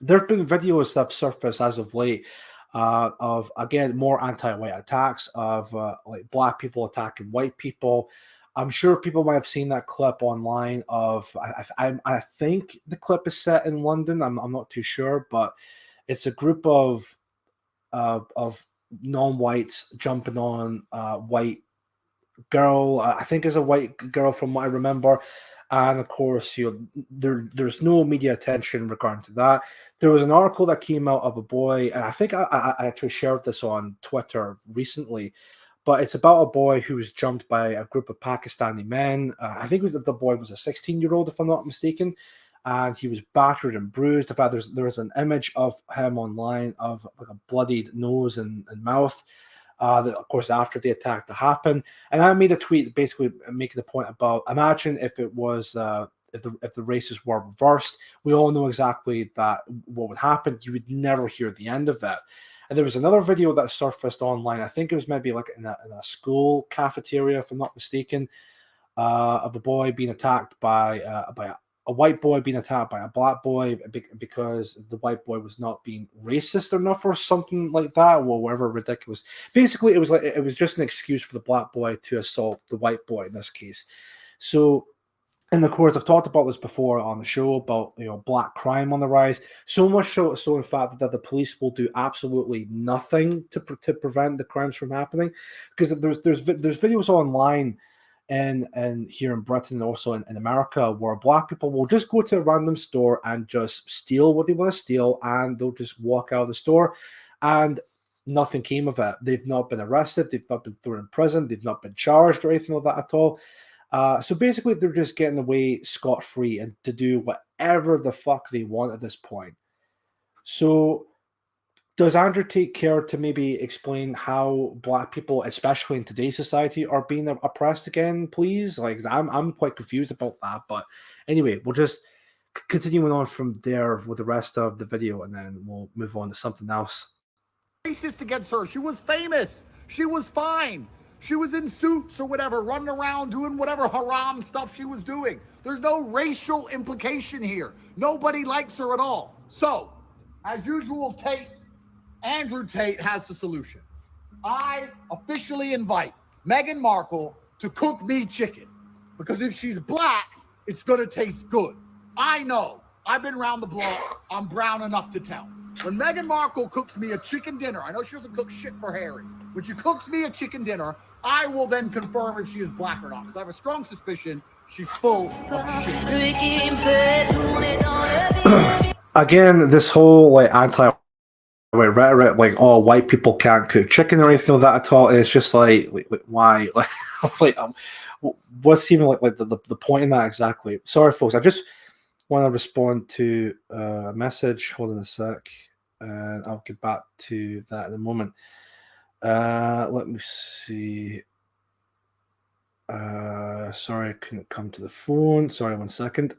there have been videos that have surfaced as of late of again more anti-white attacks of like black people attacking white people. I'm sure people might have seen that clip online of I think the clip is set in London. I'm not too sure, but it's a group of non-whites jumping on white girl. I think is a white girl from what I remember. And of course, there's no media attention regarding to that. There was an article that came out of a boy, and I think I actually shared this on Twitter recently, but it's about a boy who was jumped by a group of Pakistani men. I think the boy was a 16-year-old, if I'm not mistaken, and he was battered and bruised. In fact, there was an image of him online of like a bloodied nose and mouth. Of course, after the attack to happen, and I made a tweet basically making the point about imagine if it was if the races were reversed. We all know exactly that what would happen. You would never hear the end of it. And there was another video that surfaced online. I think it was maybe like in a school cafeteria, if I'm not mistaken, of a boy being attacked by a white boy being attacked by a black boy because the white boy was not being racist enough or something like that, or whatever ridiculous. Basically, it was just an excuse for the black boy to assault the white boy in this case. So, and of course, I've talked about this before on the show about black crime on the rise. So much so in fact that the police will do absolutely nothing to prevent the crimes from happening, because there's videos online and here in Britain and also in America where black people will just go to a random store and just steal what they want to steal, and they'll just walk out of the store and nothing came of it. They've not been arrested, they've not been thrown in prison, they've not been charged or anything like that at all. So basically they're just getting away scot-free and to do whatever the fuck they want at this point. So does Andrew take care to maybe explain how black people, especially in today's society, are being oppressed again, please? Like, I'm quite confused about that. But anyway, we'll just continuing on from there with the rest of the video, and then we'll move on to something else. Racist against her. She was famous. She was fine. She was in suits or whatever, running around doing whatever haram stuff she was doing. There's no racial implication here. Nobody likes her at all. So, as usual, Andrew Tate has the solution. I officially invite Meghan Markle to cook me chicken, because if she's black, it's gonna taste good. I know. I've been around the block. I'm brown enough to tell. When Meghan Markle cooks me a chicken dinner, I know she doesn't cook shit for Harry. When she cooks me a chicken dinner, I will then confirm if she is black or not, because I have a strong suspicion she's full of shit. Again, this whole like anti rhetoric, like white people can't cook chicken or anything like that at all. It's just like why, like what's even like the point in that exactly? Sorry, folks. I just want to respond to a message. Hold on a sec, and I'll get back to that in a moment. Let me see. Sorry, I couldn't come to the phone. Sorry, 1 second.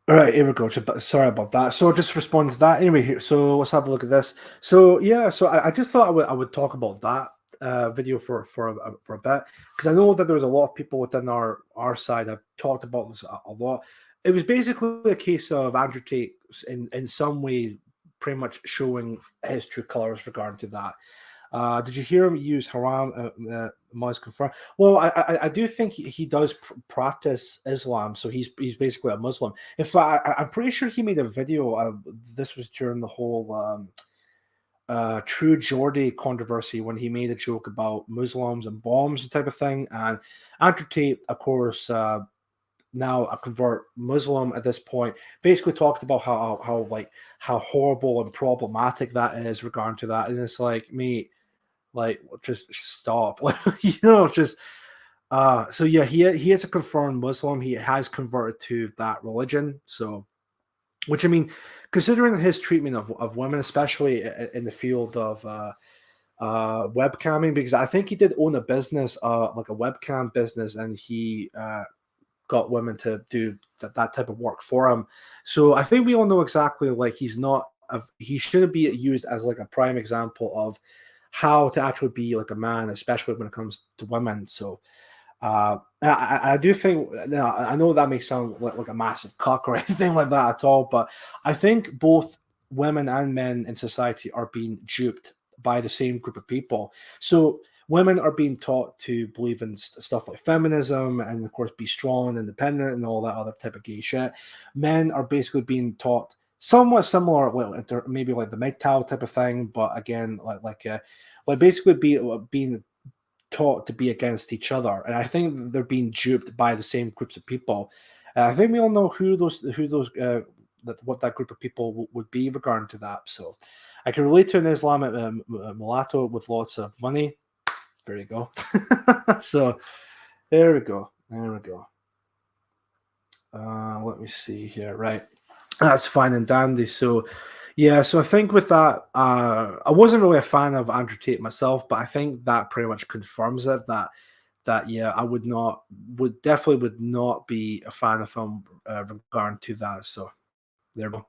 All right, here we go. Sorry about that. So I'll just respond to that anyway. So let's have a look at this. So yeah, so I just thought I would talk about that video for a bit, because I know that there's a lot of people within our side have talked about this a lot. It was basically a case of Andrew Tate in some way pretty much showing his true colors regarding to that. Did you hear him use haram? Must confirm. Well, I do think he does practice Islam, so he's basically a Muslim. In fact, I'm pretty sure he made a video. This was during the whole True Geordie controversy, when he made a joke about Muslims and bombs and type of thing. And Andrew Tate, of course, now a convert Muslim at this point, basically talked about how horrible and problematic that is regarding to that. And it's like, mate, like, just stop. Just so yeah, he is a confirmed Muslim. He has converted to that religion. So, which, I mean, considering his treatment of women, especially in the field of webcamming, because I think he did own a business, like a webcam business, and he got women to do that type of work for him. So I think we all know exactly, like, he shouldn't be used as like a prime example of how to actually be like a man, especially when it comes to women. So I do think, I know that may sound like a massive cock or anything like that at all, but I think both women and men in society are being duped by the same group of people. So women are being taught to believe in stuff like feminism and, of course, be strong and independent and all that other type of gay shit. Men are basically being taught somewhat similar, maybe like the MGTOW type of thing, but again, like basically being taught to be against each other. And I think they're being duped by the same groups of people. I think we all know what that group of people would be regarding to that. So I can relate to an Islamic mulatto with lots of money. There you go. So there we go. Let me see here. Right. That's fine and dandy. So yeah, so I think with that, I wasn't really a fan of Andrew Tate myself, but I think that pretty much confirms it, that yeah, I would definitely not be a fan of him regarding to that. So there we go.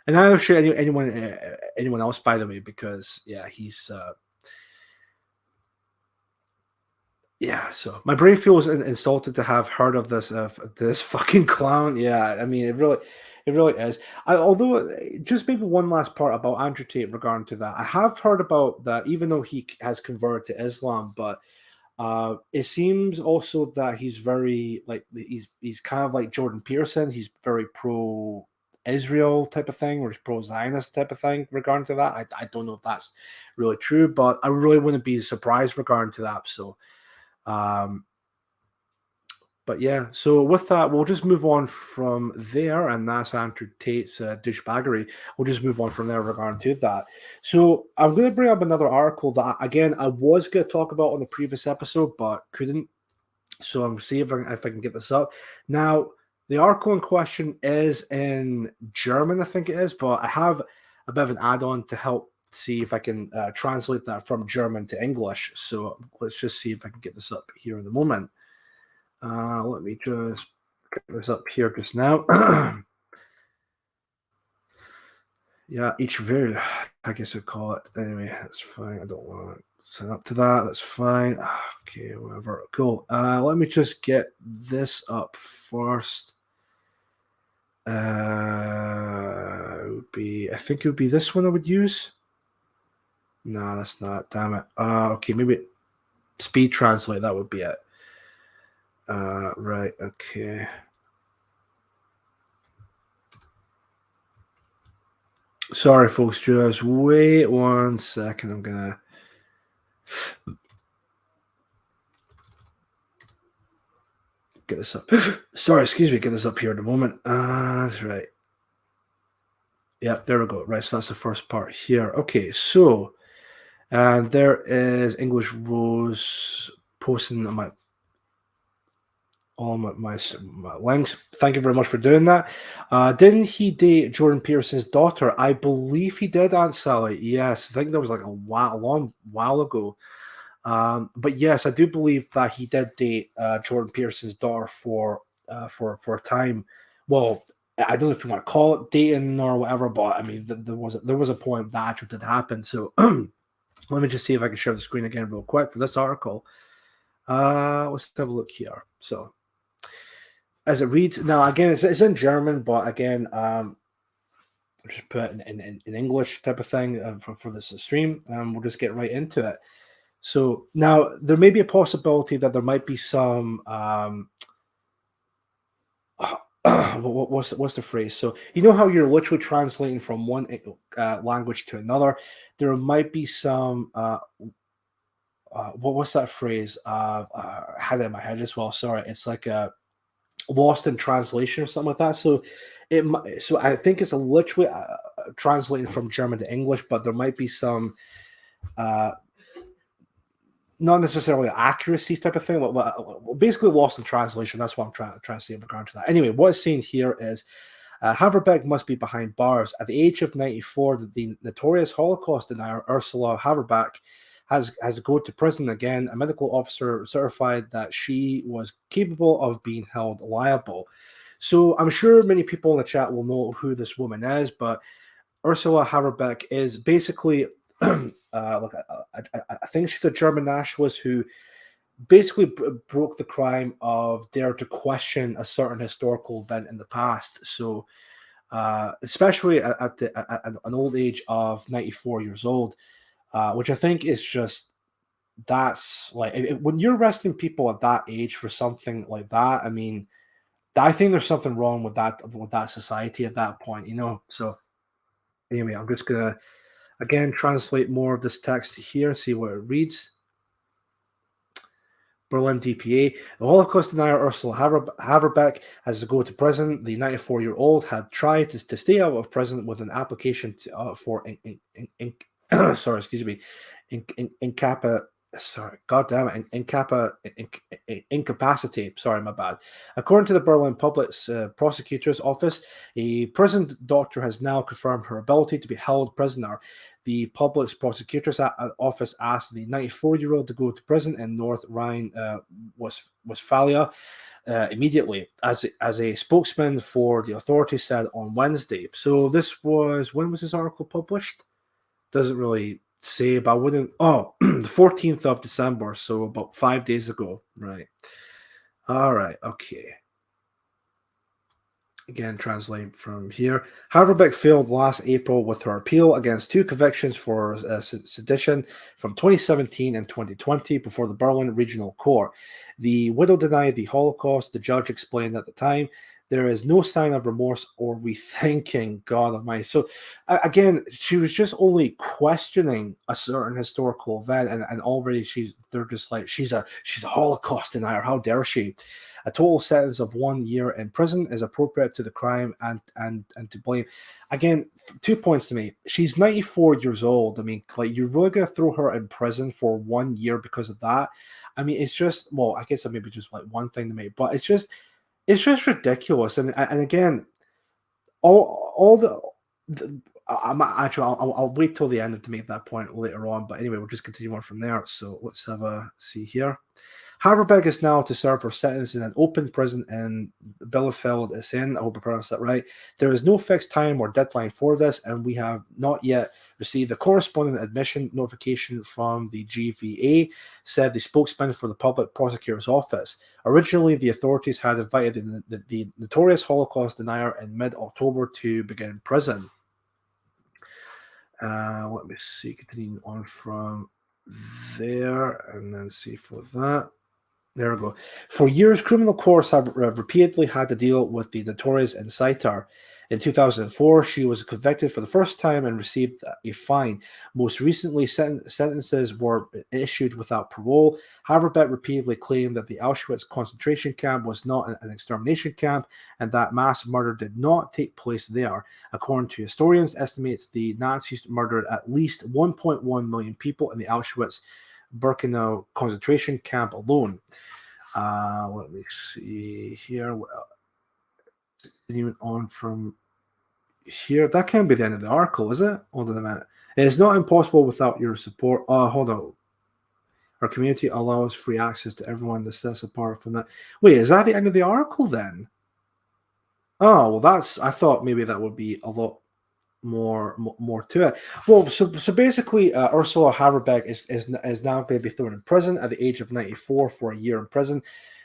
And I'm not sure anyone else, by the way, because yeah, he's yeah. So my brain feels insulted to have heard of this fucking clown. Yeah, I mean, it really is. Although, just maybe one last part about Andrew Tate regarding to that. I have heard about that, even though he has converted to Islam, but it seems also that he's very, like, he's kind of like Jordan Peterson. He's very pro Israel type of thing, or he's pro Zionist type of thing regarding to that. I don't know if that's really true, but I really wouldn't be surprised regarding to that. So, but yeah, so with that, we'll just move on from there, and that's Andrew Tate's douchebaggery. We'll just move on from there regarding to that. So I'm going to bring up another article that, again, I was going to talk about on the previous episode, but couldn't. So I'm going to see if I can get this up. Now, the article in question is in German, I think it is, but I have a bit of an add-on to help see if I can translate that from German to English. So let's just see if I can get this up here in a moment. Let me just get this up here just now. Yeah, each video, I guess I'd call it. Anyway, that's fine. I don't want to sign up to that. That's fine. Okay, whatever. Cool. Let me just get this up first. I think it would be this one I would use. No, that's not. Damn it. Okay, maybe speed translate. That would be it. Right, okay. Sorry, folks, just wait 1 second. I'm gonna get this up. Sorry, excuse me, get this up here in a moment. That's right. Yep, there we go. Right, so that's the first part here. Okay, so and there is English Rose posting on all my links. Thank you very much for doing that. Didn't he date Jordan Peterson's daughter? I believe he did, Aunt Sally. Yes, I think that was like a long while ago. But yes, I do believe that he did date Jordan Peterson's daughter for a time. Well, I don't know if you want to call it dating or whatever, but I mean, there was a point that actually did happen. So let me just see if I can share the screen again real quick for this article. Let's have a look here. So as it reads now, again, it's in German, but again, just put it in English type of thing for this stream. We'll just get right into it. So now there may be a possibility that there might be some what's the phrase? So you know how you're literally translating from one language to another. There might be some what's that phrase? I had it in my head as well. Sorry, it's like a lost in translation or something like that. So so I think it's literally translating from German to English, but there might be some not necessarily accuracy type of thing. Basically, lost in translation. That's what I'm trying to say in regard to that. Anyway, what it's saying here is Haverbeck must be behind bars. At the age of 94, the notorious Holocaust denier Ursula Haverbeck has to go to prison again. A medical officer certified that she was capable of being held liable. So I'm sure many people in the chat will know who this woman is, but Ursula Haverbeck is basically I think she's a German nationalist who basically broke the crime of dare to question a certain historical event in the past. So, especially at an old age of 94 years old, which I think is just that's like when you're arresting people at that age for something like that. I mean, I think there's something wrong with that society at that point, you know. So anyway, I'm just gonna again translate more of this text here, see what it reads. Berlin DPA. The Holocaust denier Ursula Haverbeck has to go to prison. The 94-year-old had tried to stay out of prison with an application for sorry, excuse me, incapacity. Sorry, my bad. According to the Berlin Public Prosecutor's Office, a prison doctor has now confirmed her ability to be held prisoner. The Public Prosecutor's Office asked the 94-year-old to go to prison in North Rhine-Westphalia immediately, as a spokesman for the authorities said on Wednesday. So this was, when was this article published? Doesn't really say, but I wouldn't. Oh, the 14th of December, so about 5 days ago, right? All right, okay. Again, translate from here. Haverbeck failed last April with her appeal against two convictions for sedition from 2017 and 2020 before the Berlin Regional Court. The widow denied the Holocaust. The judge explained at the time, there is no sign of remorse or rethinking. God Almighty. So again, she was just only questioning a certain historical event, and already they're just like she's a Holocaust denier. How dare she? A total sentence of 1 year in prison is appropriate to the crime and to blame. Again, 2 points to me. She's 94 years old. I mean, like, you're really gonna throw her in prison for 1 year because of that? I mean, it's just, well, I guess that maybe just like one thing to me, but it's just ridiculous. And again, all the I'm actually I'll wait till the end to make that point later on. But anyway, we'll just continue on from there. So let's have a see here. Haverbeck is now to serve her sentence in an open prison in Bielefeld. I hope I pronounced that right. There is no fixed time or deadline for this, and we have not yet received the corresponding admission notification from the GVA, said the spokesman for the Public Prosecutor's Office. Originally, the authorities had invited the notorious Holocaust denier in mid-October to begin prison. Let me see, continuing on from there, and then see for that. There we go. For years, criminal courts have repeatedly had to deal with the notorious inciter. In 2004, she was convicted for the first time and received a fine. Most recently, sentences were issued without parole. Haverbeck repeatedly claimed that the Auschwitz concentration camp was not an extermination camp and that mass murder did not take place there. According to historians, estimates the Nazis murdered at least 1.1 million people in the Auschwitz Birkenau concentration camp alone. Let me see here. Continuing on from here, that can't be the end of the article, is it? Hold on a minute. It is not impossible without your support. Hold on. Our community allows free access to everyone. This sets apart from that. Wait, is that the end of the article then? Oh, well, I thought maybe that would be a lot more to it. Well, so basically, Ursula Haverbeck is now going to be thrown in prison at the age of 94 for a year in prison,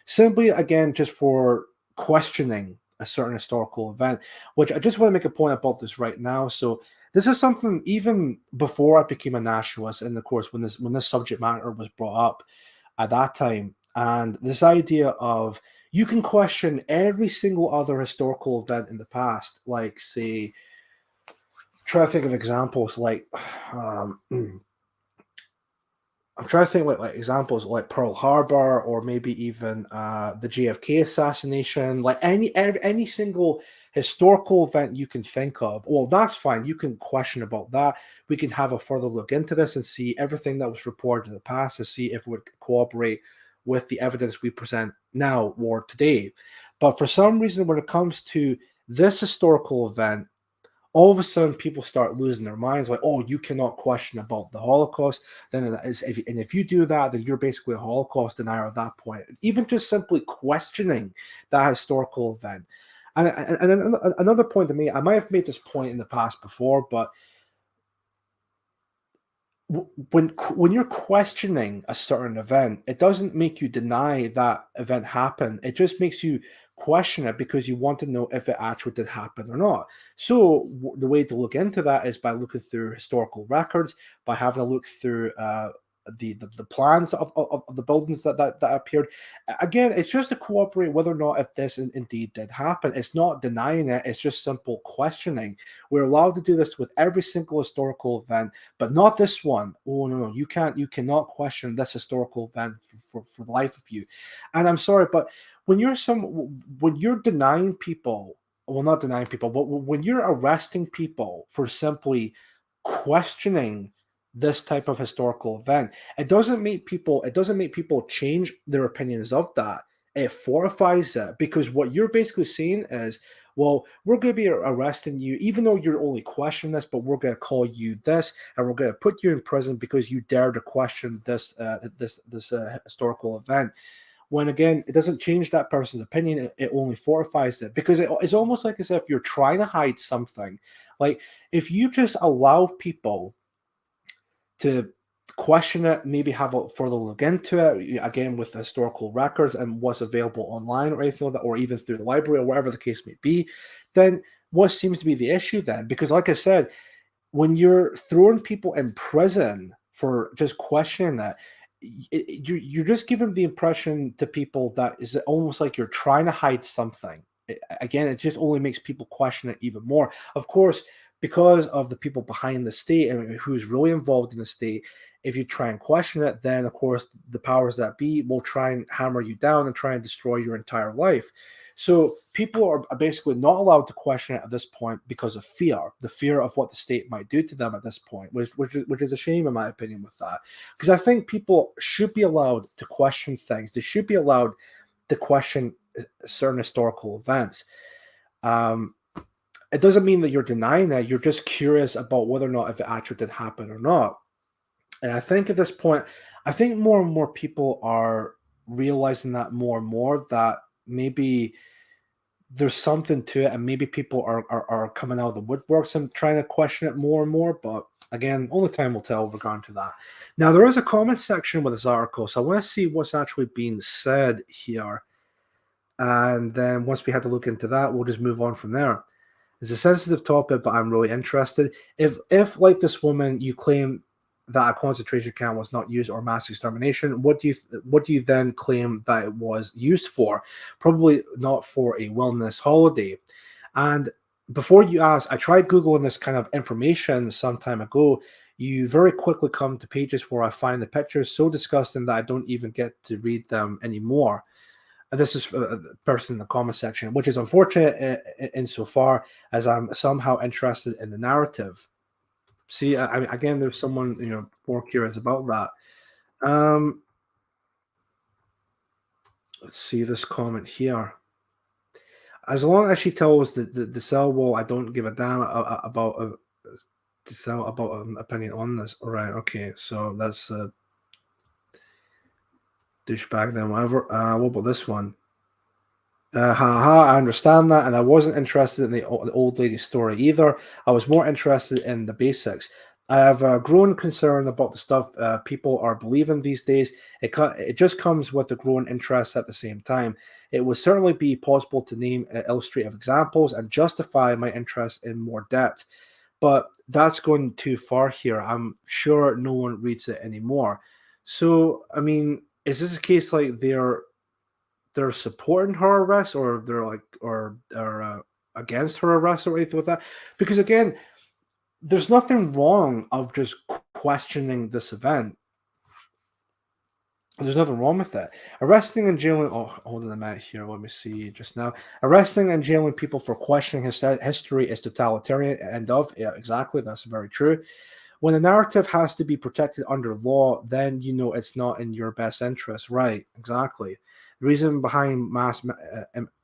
simply again just for questioning a certain historical event. Which I just want to make a point about this right now. So this is something even before I became a nationalist, and of course when this subject matter was brought up at that time, and this idea of you can question every single other historical event in the past, like say try to think of examples like I'm trying to think like examples like Pearl Harbor or maybe even the JFK assassination, like any single historical event you can think of. Well, that's fine. You can question about that. We can have a further look into this and see everything that was reported in the past to see if it would cooperate with the evidence we present now or today. But for some reason, when it comes to this historical event, all of a sudden people start losing their minds like, oh, you cannot question about the Holocaust. Then if you do that, then you're basically a Holocaust denier at that point. Even just simply questioning that historical event. And another point to me, I might have made this point in the past before, but when you're questioning a certain event, it doesn't make you deny that event happened. It just makes you question it because you want to know if it actually did happen or not. So the way to look into that is by looking through historical records, by having a look through the plans of the buildings that appeared. Again, it's just to cooperate whether or not if this indeed did happen. It's not denying it. It's just simple questioning. We're allowed to do this with every single historical event, but not this one. Oh no, you cannot question this historical event for the life of you. And I'm sorry, but when you're denying people, well, not denying people, but when you're arresting people for simply questioning this type of historical event, it doesn't make people change their opinions of that. It fortifies it because what you're basically saying is, well, we're going to be arresting you, even though you're only questioning this, but we're going to call you this, and we're going to put you in prison because you dare to question this historical event. When again, it doesn't change that person's opinion; it only fortifies it because it's almost like as if you're trying to hide something. Like if you just allow people to question it, maybe have a further look into it again with the historical records and what's available online or anything like that, or even through the library or whatever the case may be, then what seems to be the issue then? Because, like I said, when you're throwing people in prison for just questioning that, you're just giving the impression to people that is almost like you're trying to hide something. Again, it just only makes people question it even more. Of course, because of the people behind the state and who's really involved in the state, if you try and question it, then of course the powers that be will try and hammer you down and try and destroy your entire life. So people are basically not allowed to question it at this point because of fear, the fear of what the state might do to them at this point, which is a shame in my opinion with that. Because I think people should be allowed to question things. They should be allowed to question certain historical events. It doesn't mean that you're denying that. You're just curious about whether or not if it actually did happen or not. And I think at this point, I think more and more people are realizing that more and more that maybe there's something to it, and maybe people are coming out of the woodworks and trying to question it more and more. But again, only time will tell regarding to that. Now, there is a comment section with this article, so I want to see what's actually being said here. And then once we had to look into that, we'll just move on from there. It's a sensitive topic, but I'm really interested. If like this woman, you claim that a concentration camp was not used or mass extermination, what do you then claim that it was used for? Probably not for a wellness holiday. And before you ask, I tried Googling this kind of information some time ago. You very quickly come to pages where I find the pictures so disgusting that I don't even get to read them anymore. And this is for the person in the comment section, which is unfortunate insofar as I'm somehow interested in the narrative. See, again, there's someone more curious about that. Let's see this comment here. As long as she tells the cell wall, I don't give a damn about the cell about an opinion on this. All right, okay, so that's douchebag then. Whatever. What about this one? I understand that, and I wasn't interested in the old lady's story either. I was more interested in the basics. I have a growing concern about the stuff people are believing these days. It just comes with a growing interest at the same time. It would certainly be possible to name illustrative examples and justify my interest in more depth, but that's going too far here. I'm sure no one reads it anymore. So, I mean, is this a case like they're supporting her arrest, or they're like, or against her arrest or anything like that? Because again, there's nothing wrong of just questioning this event. There's nothing wrong with that. Arresting and jailing. Oh, hold on a minute here. Let me see just now. Arresting and jailing people for questioning history is totalitarian. End of. Yeah, exactly. That's very true. When a narrative has to be protected under law, then you know it's not in your best interest. Right, exactly. The reason behind mass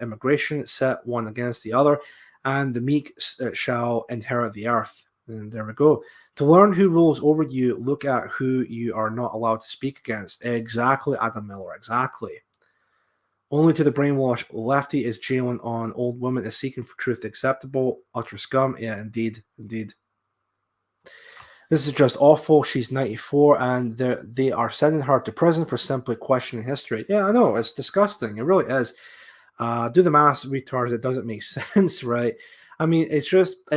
immigration set one against the other, and the meek shall inherit the earth. And there we go. To learn who rules over you, look at who you are not allowed to speak against. Exactly, Adam Miller. Exactly. Only to the brainwashed lefty is jailing on old women is seeking for truth acceptable. Utter scum. Yeah, indeed. Indeed. This is just awful. She's 94 and they are sending her to prison for simply questioning history. Yeah, I know. It's disgusting. It really is. Do the math, retards. It doesn't make sense, right? I mean, it's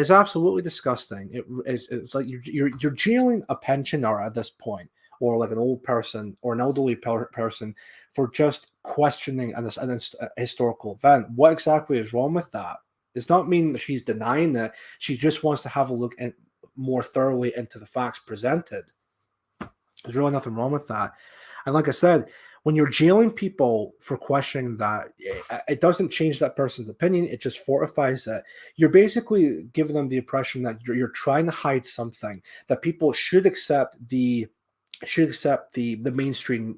absolutely disgusting. It's like you're jailing a pensioner at this point, or like an old person or an elderly person for just questioning a historical event. What exactly is wrong with that? It's not mean that she's denying it. She just wants to have a look more thoroughly into the facts presented. There's really nothing wrong with that. And like I said, when you're jailing people for questioning that, it doesn't change that person's opinion. It just fortifies it. You're basically giving them the impression that you're trying to hide something, that people should accept the mainstream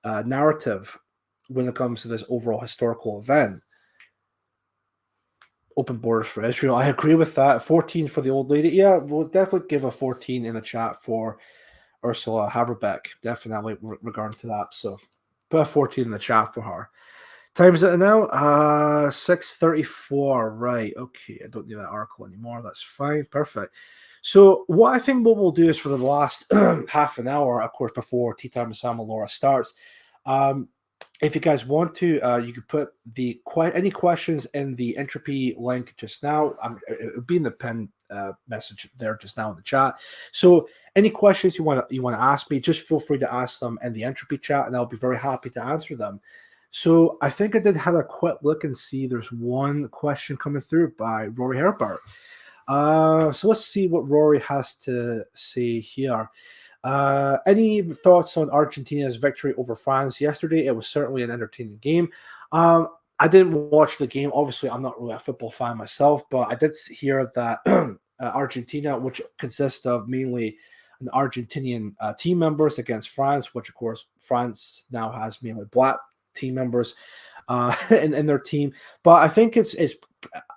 narrative when it comes to this overall historical event. Open borders for Israel. I agree with that. 14 for the old lady. Yeah, we'll definitely give a 14 in the chat for Ursula Haverbeck. Definitely regarding to that. So put a 14 in the chat for her. Time is it now? 6:34. Right. Okay. I don't need that article anymore. That's fine. Perfect. So what I think what we'll do is for the last half an hour, of course, before Tea Time with Sam and Laura starts, if you guys want to, you could put any questions in the entropy link just now. It would be in the pinned message there just now in the chat. So any questions you want to ask me, just feel free to ask them in the entropy chat, and I'll be very happy to answer them. So I think I did have a quick look and see there's one question coming through by Rory Herbert. So let's see what Rory has to say here. Any thoughts on Argentina's victory over France yesterday? It was certainly an entertaining game. I didn't watch the game. Obviously, I'm not really a football fan myself, but I did hear that Argentina, which consists of mainly an Argentinian team members against France, which of course France now has mainly black team members in their team. But I think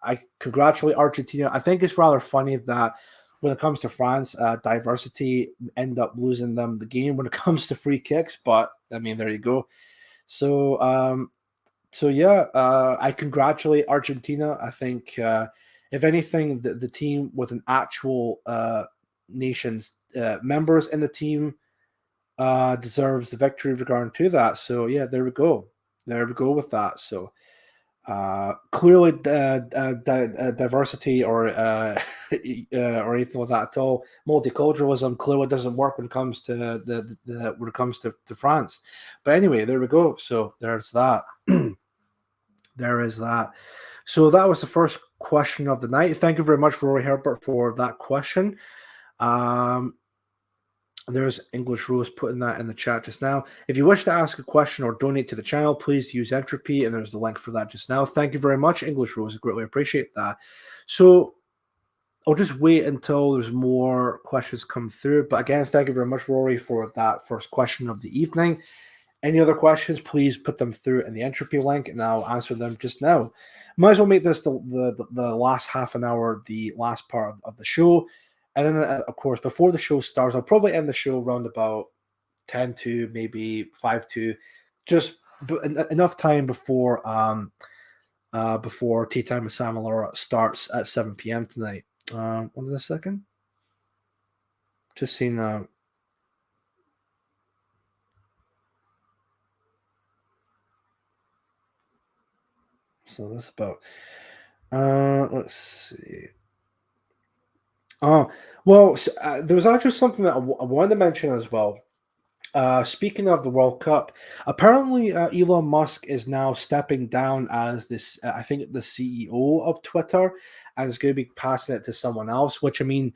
I congratulate Argentina. I think it's rather funny that when it comes to France, diversity end up losing them the game when it comes to free kicks. But I mean, there you go. So, I congratulate Argentina. I think, if anything, the team with an actual nation's members in the team deserves the victory regarding to that. So yeah, there we go. There we go with that. So clearly diversity or anything like that at all. Multiculturalism clearly doesn't work when it comes to when it comes to France. But anyway, there we go. So there's that. There is that. So that was the first question of the night. Thank you very much, Rory Herbert, for that question. There's English Rose putting that in the chat just now. If you wish to ask a question or donate to the channel, please use Entropy, and there's the link for that just now. Thank you very much, English Rose. I greatly appreciate that. So I'll just wait until there's more questions come through. But again, thank you very much, Rory, for that first question of the evening. Any other questions, please put them through in the Entropy link, and I'll answer them just now. Might as well make this the last half an hour, the last part of the show. And then, of course, before the show starts, I'll probably end the show around about 10 to maybe 5 to, just enough time before Tea Time with Sam and Laura starts at 7 p.m. tonight. Hold on a second. Just seen so that's about let's see. Well, there was actually something that I wanted to mention as well. Speaking of the World Cup, apparently Elon Musk is now stepping down as this, I think, the CEO of Twitter, and is going to be passing it to someone else. Which, I mean,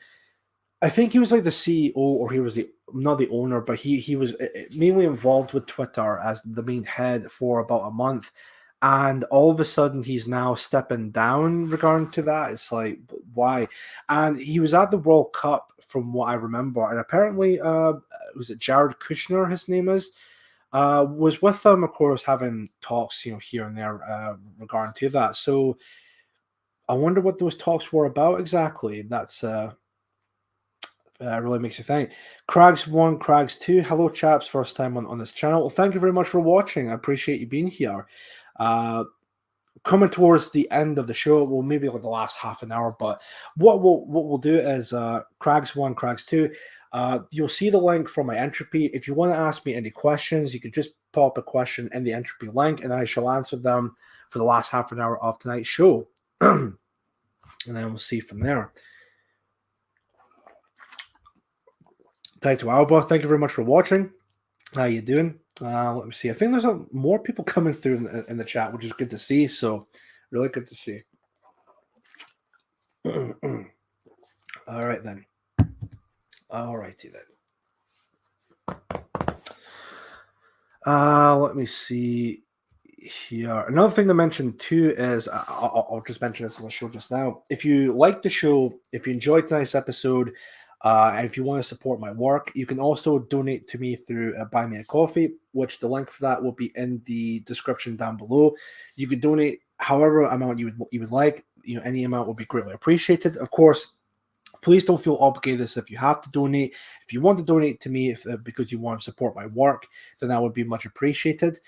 I think he was like the CEO, or he was not the owner, but he was mainly involved with Twitter as the main head for about a month. And all of a sudden, he's now stepping down regarding to that. It's like, why? And he was at the World Cup, from what I remember. And apparently, was it Jared Kushner, his name is, was with them, of course, having talks, here and there regarding to that. So I wonder what those talks were about exactly. That's really makes you think. Crags1, Crags2, hello chaps, first time on this channel. Well, thank you very much for watching. I appreciate you being here. Coming towards the end of the show, well, maybe like the last half an hour, but what we'll do is Crags1, Crags2. You'll see the link for my entropy. If you want to ask me any questions, you can just pop a question in the entropy link, and I shall answer them for the last half an hour of tonight's show. And then we'll see from there. Taito Alba, thank you very much for watching. How you doing? Let me see. I think there's more people coming through in the chat, which is good to see. So, really good to see. All right, then. All righty, then. Let me see here. Another thing to mention, too, is I'll just mention this on the show just now. If you like the show, if you enjoyed tonight's episode, and if you want to support my work, you can also donate to me through Buy Me a Coffee, which the link for that will be in the description down below. You can donate however amount you would like. Any amount would be greatly appreciated. Of course, please don't feel obligated if you have to donate. If you want to donate to me because you want to support my work, then that would be much appreciated.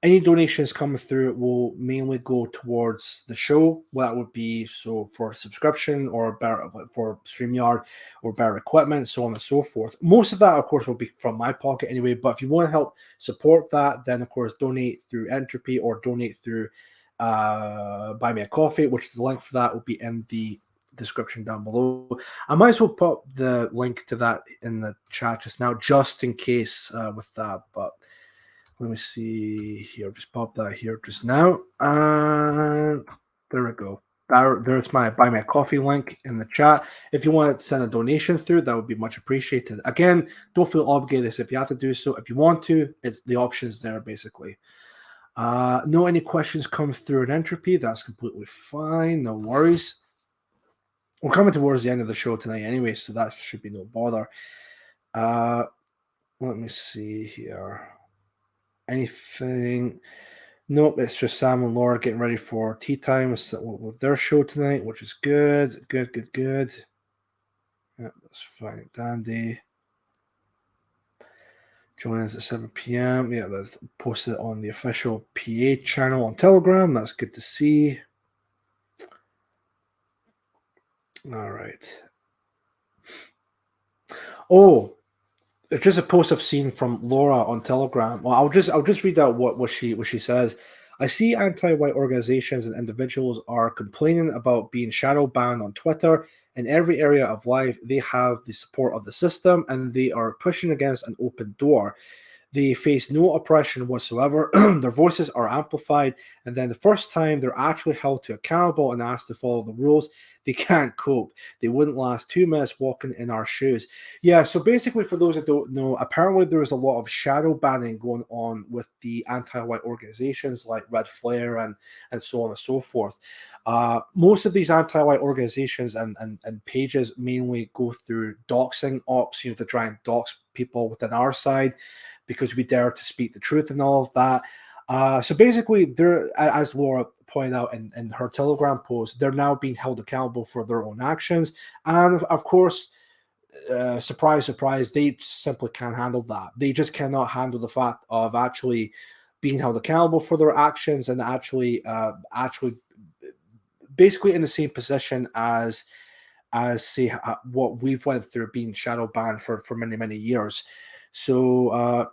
Any donations coming through will mainly go towards the show. Well, that would be so for subscription or better for StreamYard or better equipment, so on and so forth. Most of that, of course, will be from my pocket anyway. But if you want to help support that, then of course donate through Entropy or donate through Buy Me a Coffee, which is the link for that will be in the description down below. I might as well put the link to that in the chat just now, just in case with that. But let me see here. Just pop that here just now. And there we go. There's my Buy Me a Coffee link in the chat. If you want to send a donation through, that would be much appreciated. Again, don't feel obligated if you have to do so. If you want to, it's the options there basically. No any questions come through in Entropy. That's completely fine. No worries. We're coming towards the end of the show tonight anyway, so that should be no bother. Let me see here. Anything? Nope, it's just Sam and Laura getting ready for tea time with their show tonight, which is good. Good. Yeah, that's fine. Dandy. Join us at 7 p.m. Yeah, that's posted on the official PA channel on Telegram. That's good to see. All right. Oh, it's just a post I've seen from Laura on Telegram. Well, I'll just read out what she says. I see anti-white organizations and individuals are complaining about being shadow banned on Twitter. In every area of life, they have the support of the system, and they are pushing against an open door. They face no oppression whatsoever. Their voices are amplified, and then the first time they're actually held to accountable and asked to follow the rules, they can't cope. They wouldn't last 2 minutes walking in our shoes. Yeah, so basically, for those that don't know, apparently there is a lot of shadow banning going on with the anti-white organizations like Red Flare and so on and so forth. Most of these anti-white organizations and pages mainly go through doxing ops, to try and dox people within our side, because we dare to speak the truth and all of that. So basically, they're, as Laura pointed out in her Telegram post, they're now being held accountable for their own actions. And of course, surprise, surprise, they simply can't handle that. They just cannot handle the fact of actually being held accountable for their actions and actually basically in the same position as say what we've went through being shadow banned for many years. So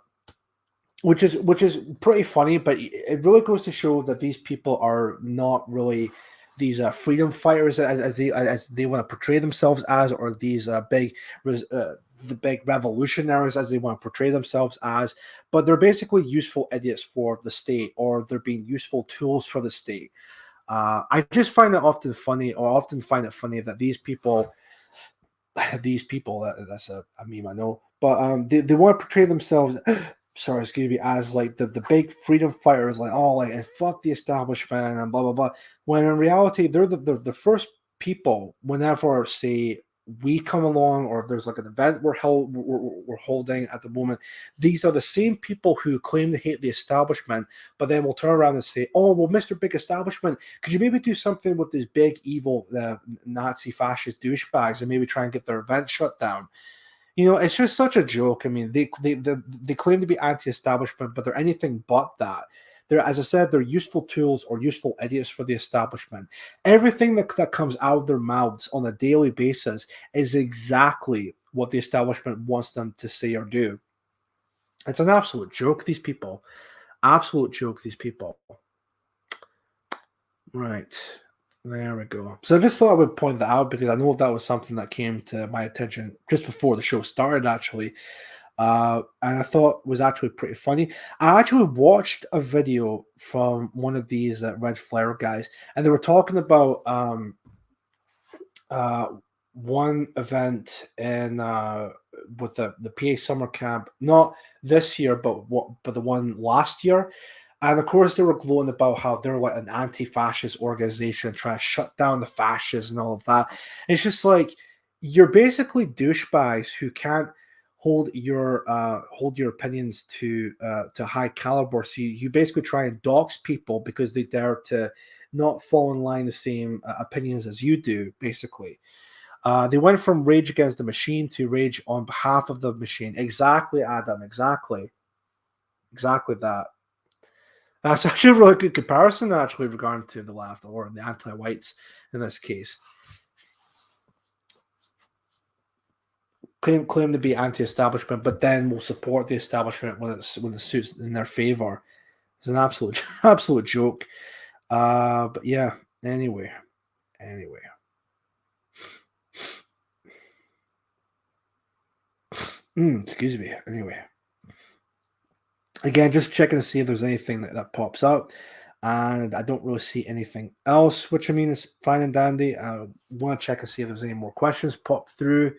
which is pretty funny, but it really goes to show that these people are not really these freedom fighters as they want to portray themselves as, or these the big revolutionaries as they want to portray themselves as, but they're basically useful idiots for the state, or they're being useful tools for the state. I just find it often funny, or often find it funny that these people that's a meme, I know, but they want to portray themselves sorry, excuse me, as like the big freedom fighters, like, oh, like, and fuck the establishment and blah blah blah, when in reality they're the first people, whenever say we come along, or if there's like an event we're holding at the moment, these are the same people who claim to hate the establishment, but then will turn around and say, oh well, Mr. Big Establishment, could you maybe do something with these big evil Nazi fascist douchebags and maybe try and get their event shut down? You know, it's just such a joke. I mean, they claim to be anti-establishment, but they're anything but that. They're, as I said, they're useful tools or useful idiots for the establishment. Everything that comes out of their mouths on a daily basis is exactly what the establishment wants them to say or do. It's an absolute joke, these people. Absolute joke, these people. Right. There we go. So I just thought I would point that out because I know that was something that came to my attention just before the show started, actually. And I thought was actually pretty funny. I actually watched a video from one of these Red Flare guys, and they were talking about one event in with the PA summer camp, not this year, but the one last year. And of course, they were gloating about how they're like an anti-fascist organization trying to shut down the fascists and all of that. It's just like you're basically douchebags who can't hold your opinions to high caliber. So you basically try and dox people because they dare to not fall in line the same opinions as you do, basically. They went from Rage Against the Machine to Rage on behalf of the machine. Exactly, Adam. Exactly that. That's actually a really good comparison, actually, regarding to the left or the anti-whites in this case. Claim to be anti-establishment, but then will support the establishment when it suits in their favor. It's an absolute joke. But yeah. Anyway. Excuse me. Anyway. Again, just checking to see if there's anything that pops up. And I don't really see anything else, which I mean is fine and dandy. I want to check and see if there's any more questions pop through.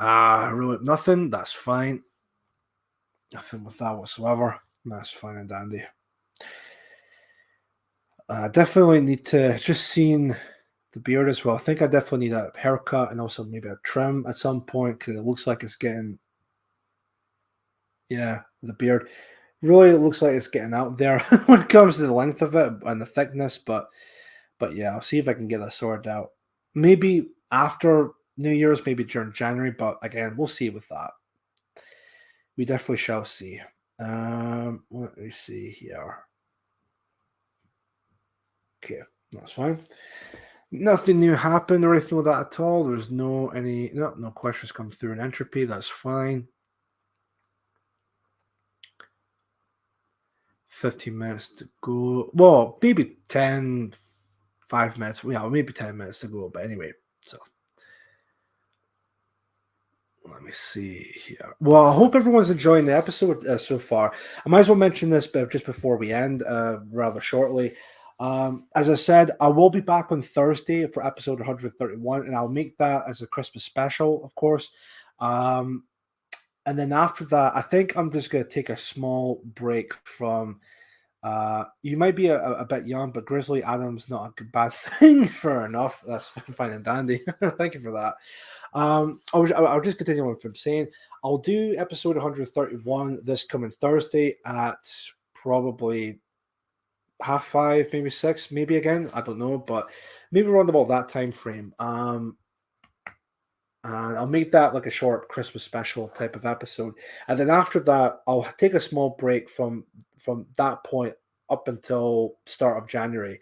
Really nothing. That's fine. Nothing with that whatsoever. That's fine and dandy. Definitely need to just seeing the beard as well. I think I definitely need a haircut and also maybe a trim at some point because it looks like it's getting. Yeah, the beard really looks like it's getting out there when it comes to the length of it and the thickness. But yeah, I'll see if I can get that sorted out. Maybe after New Year's, maybe during January. But again, we'll see with that. We definitely shall see. Let me see here. Okay, that's fine. Nothing new happened or anything like that at all. There's no questions come through in entropy. That's fine. 15 minutes to go. Well, maybe 5 minutes. Yeah, maybe 10 minutes to go. But anyway, so let me see here. Well, I hope everyone's enjoying the episode so far. I might as well mention this just before we end rather shortly. As I said, I will be back on Thursday for episode 131, and I'll make that as a Christmas special, of course. And then after that, I think I'm just going to take a small break from. You might be a bit young, but Grizzly Adam's not a bad thing. Fair enough. That's fine and dandy. Thank you for that. I'll just continue on from saying I'll do episode 131 this coming Thursday at probably 5:30, maybe 6, maybe again. I don't know, but maybe around about that time frame. And I'll make that like a short Christmas special type of episode. And then after that, I'll take a small break from that point up until start of January.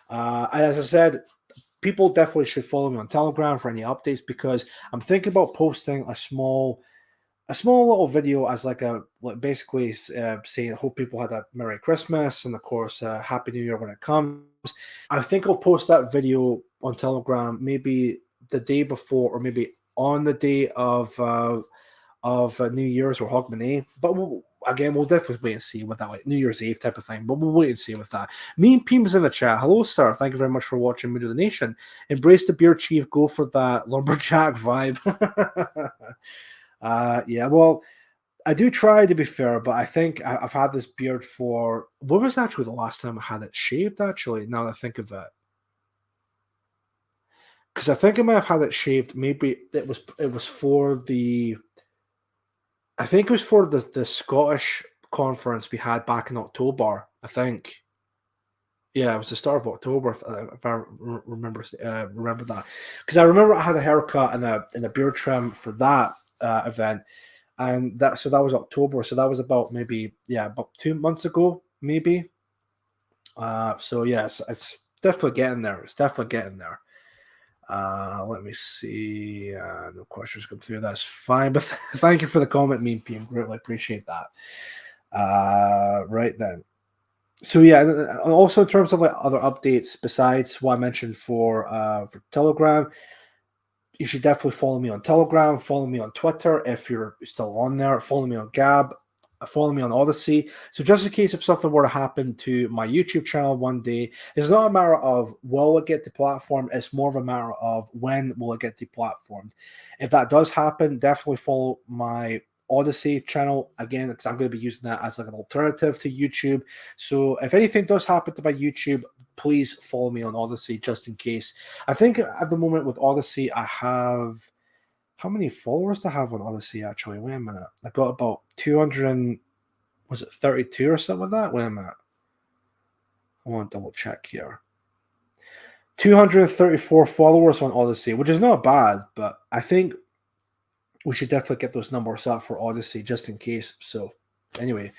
And as I said, people definitely should follow me on Telegram for any updates because I'm thinking about posting a small little video as like a like basically saying hope people had a Merry Christmas and of course Happy New Year when it comes. I think I'll post that video on Telegram maybe the day before or maybe on the day of New Year's or Hogmanay. But we'll definitely wait and see with that, like New Year's Eve type of thing. But we'll wait and see with that. Me and Peems in the chat. Hello, sir. Thank you very much for watching Mood of the Nation. Embrace the beer chief. Go for that lumberjack vibe. Yeah, well, I do try to be fair, but I think I've had this beard for what was actually the last time I had it shaved, actually, now that I think of it. Because I think I might have had it shaved, maybe it was for the I think it was for the Scottish conference we had back in October, I think. Yeah, it was the start of October, if I remember that. Because I remember I had a haircut and a beard trim for that event. And that was October, so that was about maybe about 2 months ago, maybe. So yes, it's definitely getting there. It's definitely getting there. Let me see. No questions come through. That's fine. But thank you for the comment, Mean PM. Greatly appreciate that. Right then. So yeah, and also in terms of like other updates besides what I mentioned for Telegram, you should definitely follow me on Telegram, follow me on Twitter if you're still on there, follow me on Gab, follow me on Odysee. So just in case if something were to happen to my YouTube channel one day, it's not a matter of will it get deplatformed, it's more of a matter of when will it get deplatformed. If that does happen, definitely follow my Odysee channel again because I'm going to be using that as like an alternative to YouTube. So if anything does happen to my YouTube, please follow me on Odysee just in case. I think at the moment with Odysee, I have how many followers do I have on Odysee actually? Wait a minute. I got about 200 was it 32 or something like that? Wait a minute. I want to double check here. 234 followers on Odysee, which is not bad, but I think we should definitely get those numbers up for Odysee just in case. So anyway.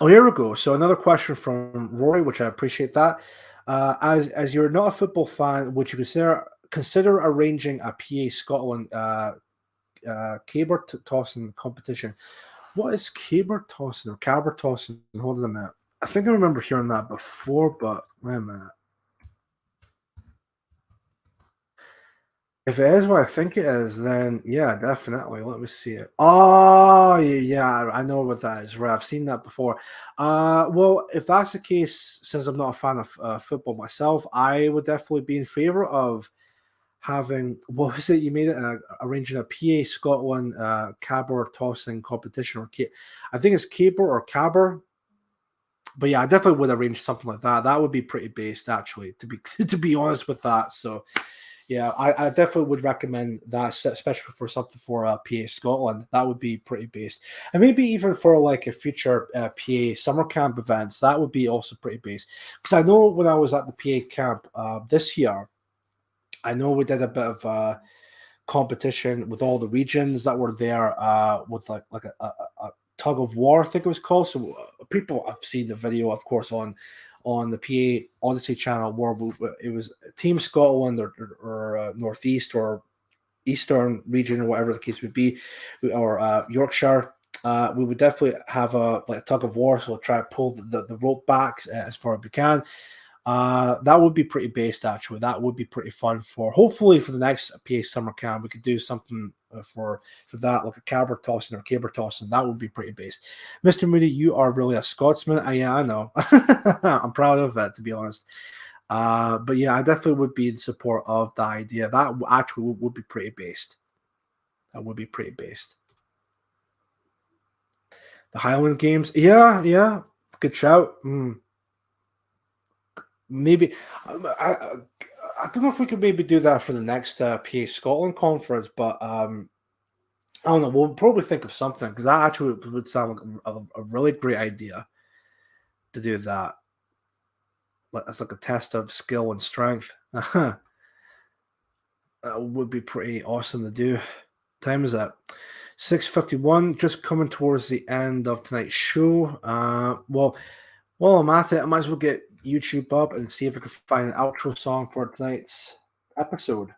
Oh, here we go. So another question from Rory, which I appreciate that. As you're not a football fan, would you consider arranging a PA Scotland caber tossing competition? What is caber tossing or caber tossing? Hold on a minute. I think I remember hearing that before, but wait a minute. If it is what I think it is, then yeah, definitely. Let me see it. Oh, yeah, I know what that is. Right, I've seen that before. Well, if that's the case, since I'm not a fan of football myself, I would definitely be in favor of having what was it? You made it arranging a PA Scotland caber tossing competition or I think it's caber or caber. But yeah, I definitely would arrange something like that. That would be pretty based, actually, to be to be honest with that. So. Yeah, I definitely would recommend that, especially for something for PA Scotland. That would be pretty based. And maybe even for like a future PA summer camp events, that would be also pretty based. Because I know when I was at the PA camp this year, I know we did a bit of competition with all the regions that were there with like a tug of war, I think it was called. So people have seen the video, of course, on the PA Odysee channel where it was Team Scotland or Northeast or Eastern region or whatever the case would be, or Yorkshire. We would definitely have a tug of war, so we'll try to pull the rope back as far as we can. That would be pretty based, actually. That would be pretty fun for hopefully for the next PA summer camp. We could do something for that, like a caber tossing or caber tossing. That would be pretty based. Mr. Moody, you are really a Scotsman. Yeah, I know. I'm proud of that, to be honest. But yeah, I definitely would be in support of the idea. That actually would be pretty based. That would be pretty based. The Highland Games, yeah, good shout. Maybe I don't know if we could maybe do that for the next PA Scotland conference, but I don't know. We'll probably think of something because that actually would sound like a really great idea to do that. It's like a test of skill and strength. That would be pretty awesome to do. Time is at 6:51, just coming towards the end of tonight's show. Well, while I'm at it, I might as well get YouTube up and see if I can find an outro song for tonight's episode.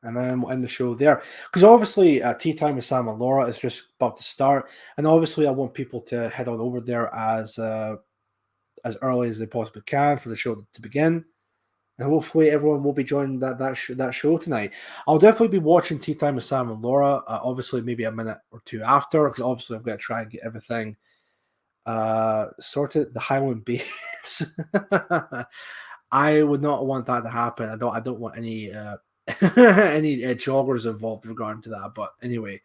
And then we'll end the show there. Because obviously, Tea Time with Sam and Laura is just about to start. And obviously, I want people to head on over there as early as they possibly can for the show to begin. And hopefully everyone will be joining that show tonight. I'll definitely be watching Tea Time with Sam and Laura. Obviously, maybe a minute or two after, because obviously I've got to try and get everything sorted. The Highland Babes. I would not want that to happen. I don't want any any joggers involved regarding to that. But anyway,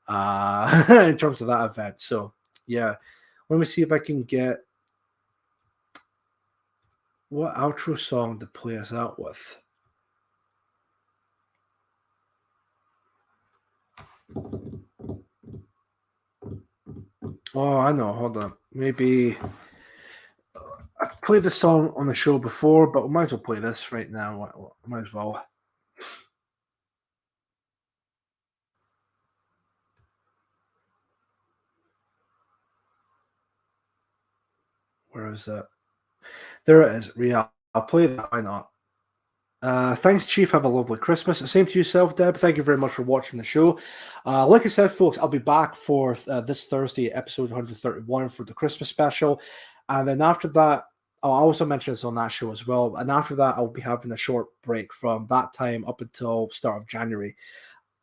in terms of that event, so yeah, let me see if I can get what outro song to play us out with. Oh, I know. Hold on. Maybe I've played this song on the show before, but we might as well play this right now. Might as well. Where is it? There it is. Yeah, I'll play that. Why not? Thanks, Chief. Have a lovely Christmas. Same to yourself, Deb. Thank you very much for watching the show. Like I said, folks, I'll be back for this Thursday, episode 131 for the Christmas special. And then after that, I'll also mention this on that show as well. And after that, I'll be having a short break from that time up until start of January.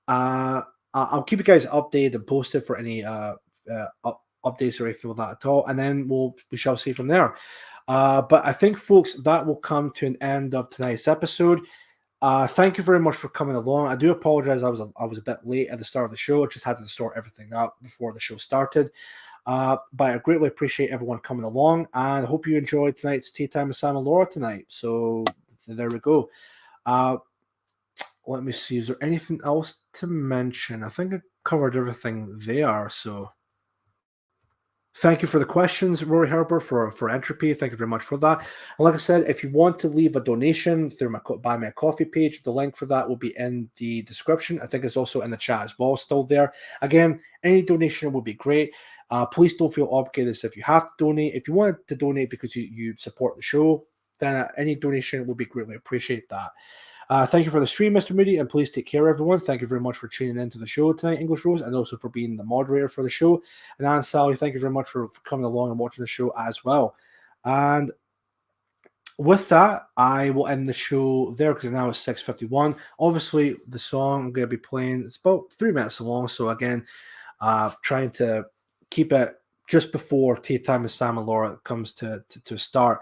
I'll keep you guys updated and posted for any updates or anything like that at all. And then we shall see from there. But I think, folks, that will come to an end of tonight's episode. Thank you very much for coming along. I do apologize. I was a bit late at the start of the show. I just had to sort everything out before the show started. But I greatly appreciate everyone coming along, and I hope you enjoyed tonight's Tea Time with Sam and Laura tonight. So there we go. Let me see. Is there anything else to mention? I think I covered everything there. So thank you for the questions, Rory Herbert, for Entropy. Thank you very much for that. And like I said, if you want to leave a donation through my Buy Me a Coffee page, the link for that will be in the description. I think it's also in the chat as well, still there. Again, any donation would be great. Please don't feel obligated if you have to donate. If you want to donate because you support the show, then any donation would be greatly appreciate that. Thank you for the stream, Mr. Moody, and please take care, everyone. Thank you very much for tuning into the show tonight, English Rose, and also for being the moderator for the show. And Anne Sally, thank you very much for coming along and watching the show as well. And with that, I will end the show there because now it's 6:51. Obviously, the song I'm going to be playing is about 3 minutes long. So again, trying to keep it just before Tea Time with Sam and Laura comes to start.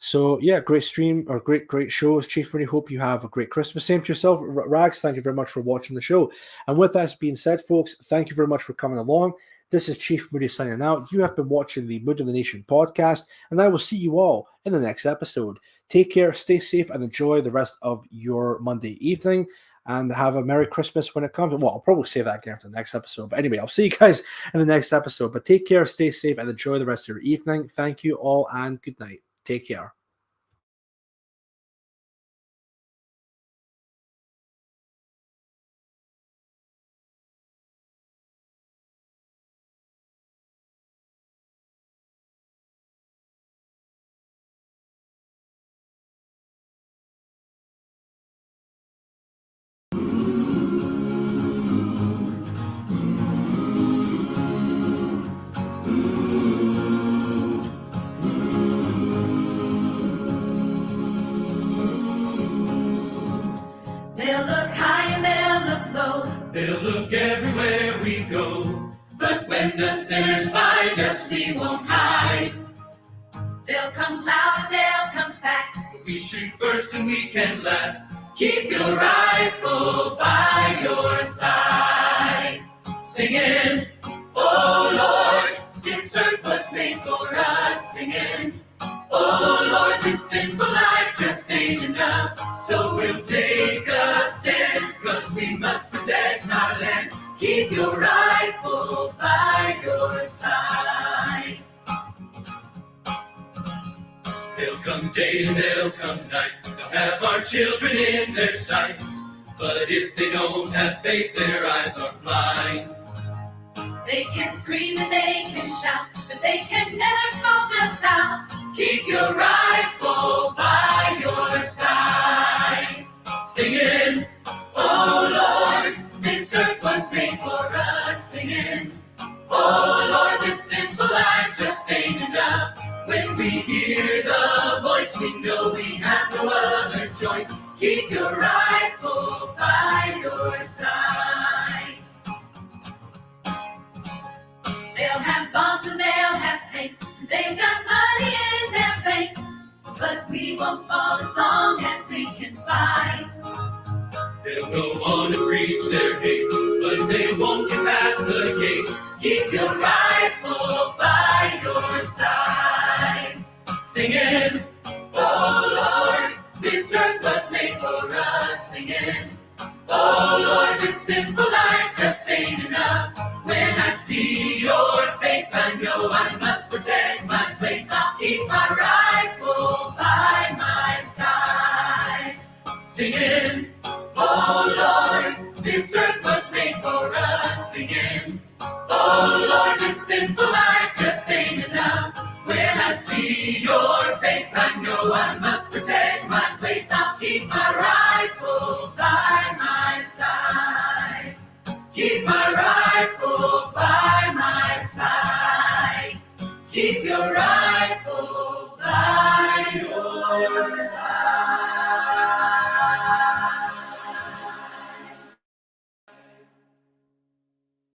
So yeah, great stream or great shows, Chief. Really hope you have a great Christmas. Same to yourself, Rags. Thank you very much for watching the show. And with that being said, folks, thank you very much for coming along. This is Chief Moody signing out. You have been watching the Mood of the Nation podcast, and I will see you all in the next episode. Take care, stay safe, and enjoy the rest of your Monday evening. And have a Merry Christmas when it comes. Well, I'll probably say that again for the next episode. But anyway, I'll see you guys in the next episode. But take care, stay safe, and enjoy the rest of your evening. Thank you all, and good night. Take care. They'll look high and they'll look low. They'll look everywhere we go. But when the sinners find us, we won't hide. They'll come loud and they'll come fast. We shoot first and we can last. Keep your rifle by your side. Singing, Oh Lord, this earth was made for us. Singing, oh Lord, this sinful life just ain't enough. so we'll take a stand, 'cause we must protect our land. Keep your rifle by your side. They'll come day and they'll come night. They'll have our children in their sights. But if they don't have faith, their eyes are blind. They can scream and they can shout, but they can never smoke the sound. Keep your rifle by your side, singing, oh Lord, this earth was made for us, singing, oh Lord, this sinful life just ain't enough. When we hear the voice, we know we have no other choice. Keep your rifle by your side. They'll have bombs and they'll have tanks, 'cause they've got money in their banks. But we won't fall as long as we can fight. They'll go on to preach their hate, but they won't get past the gate. Keep your rifle by your side, singing, oh Lord, this earth was made for us, singing, oh Lord, this sinful life just ain't enough. When I see your face, I know I must protect my place. I'll keep my rifle by my side, singing, oh Lord, this earth was made for us, singing, oh Lord, this sinful life just ain't enough. When I see your face, I know I must protect my place. I'll keep my rifle